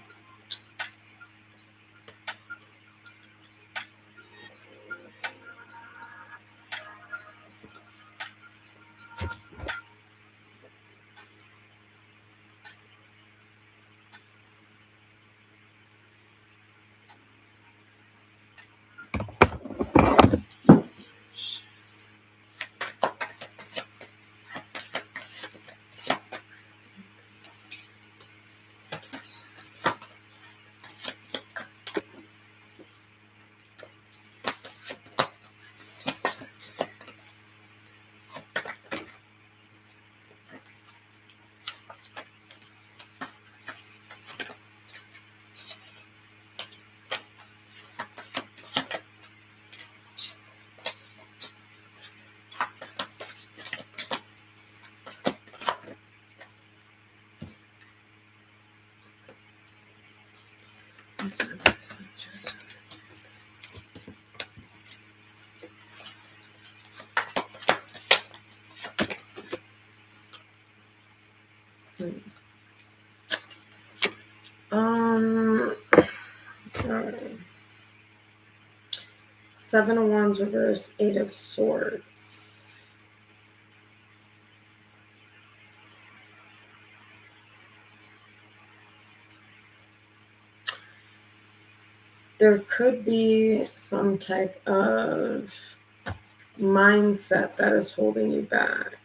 Um. Alright. Seven of Wands reverse, Eight of Swords. There could be some type of mindset that is holding you back.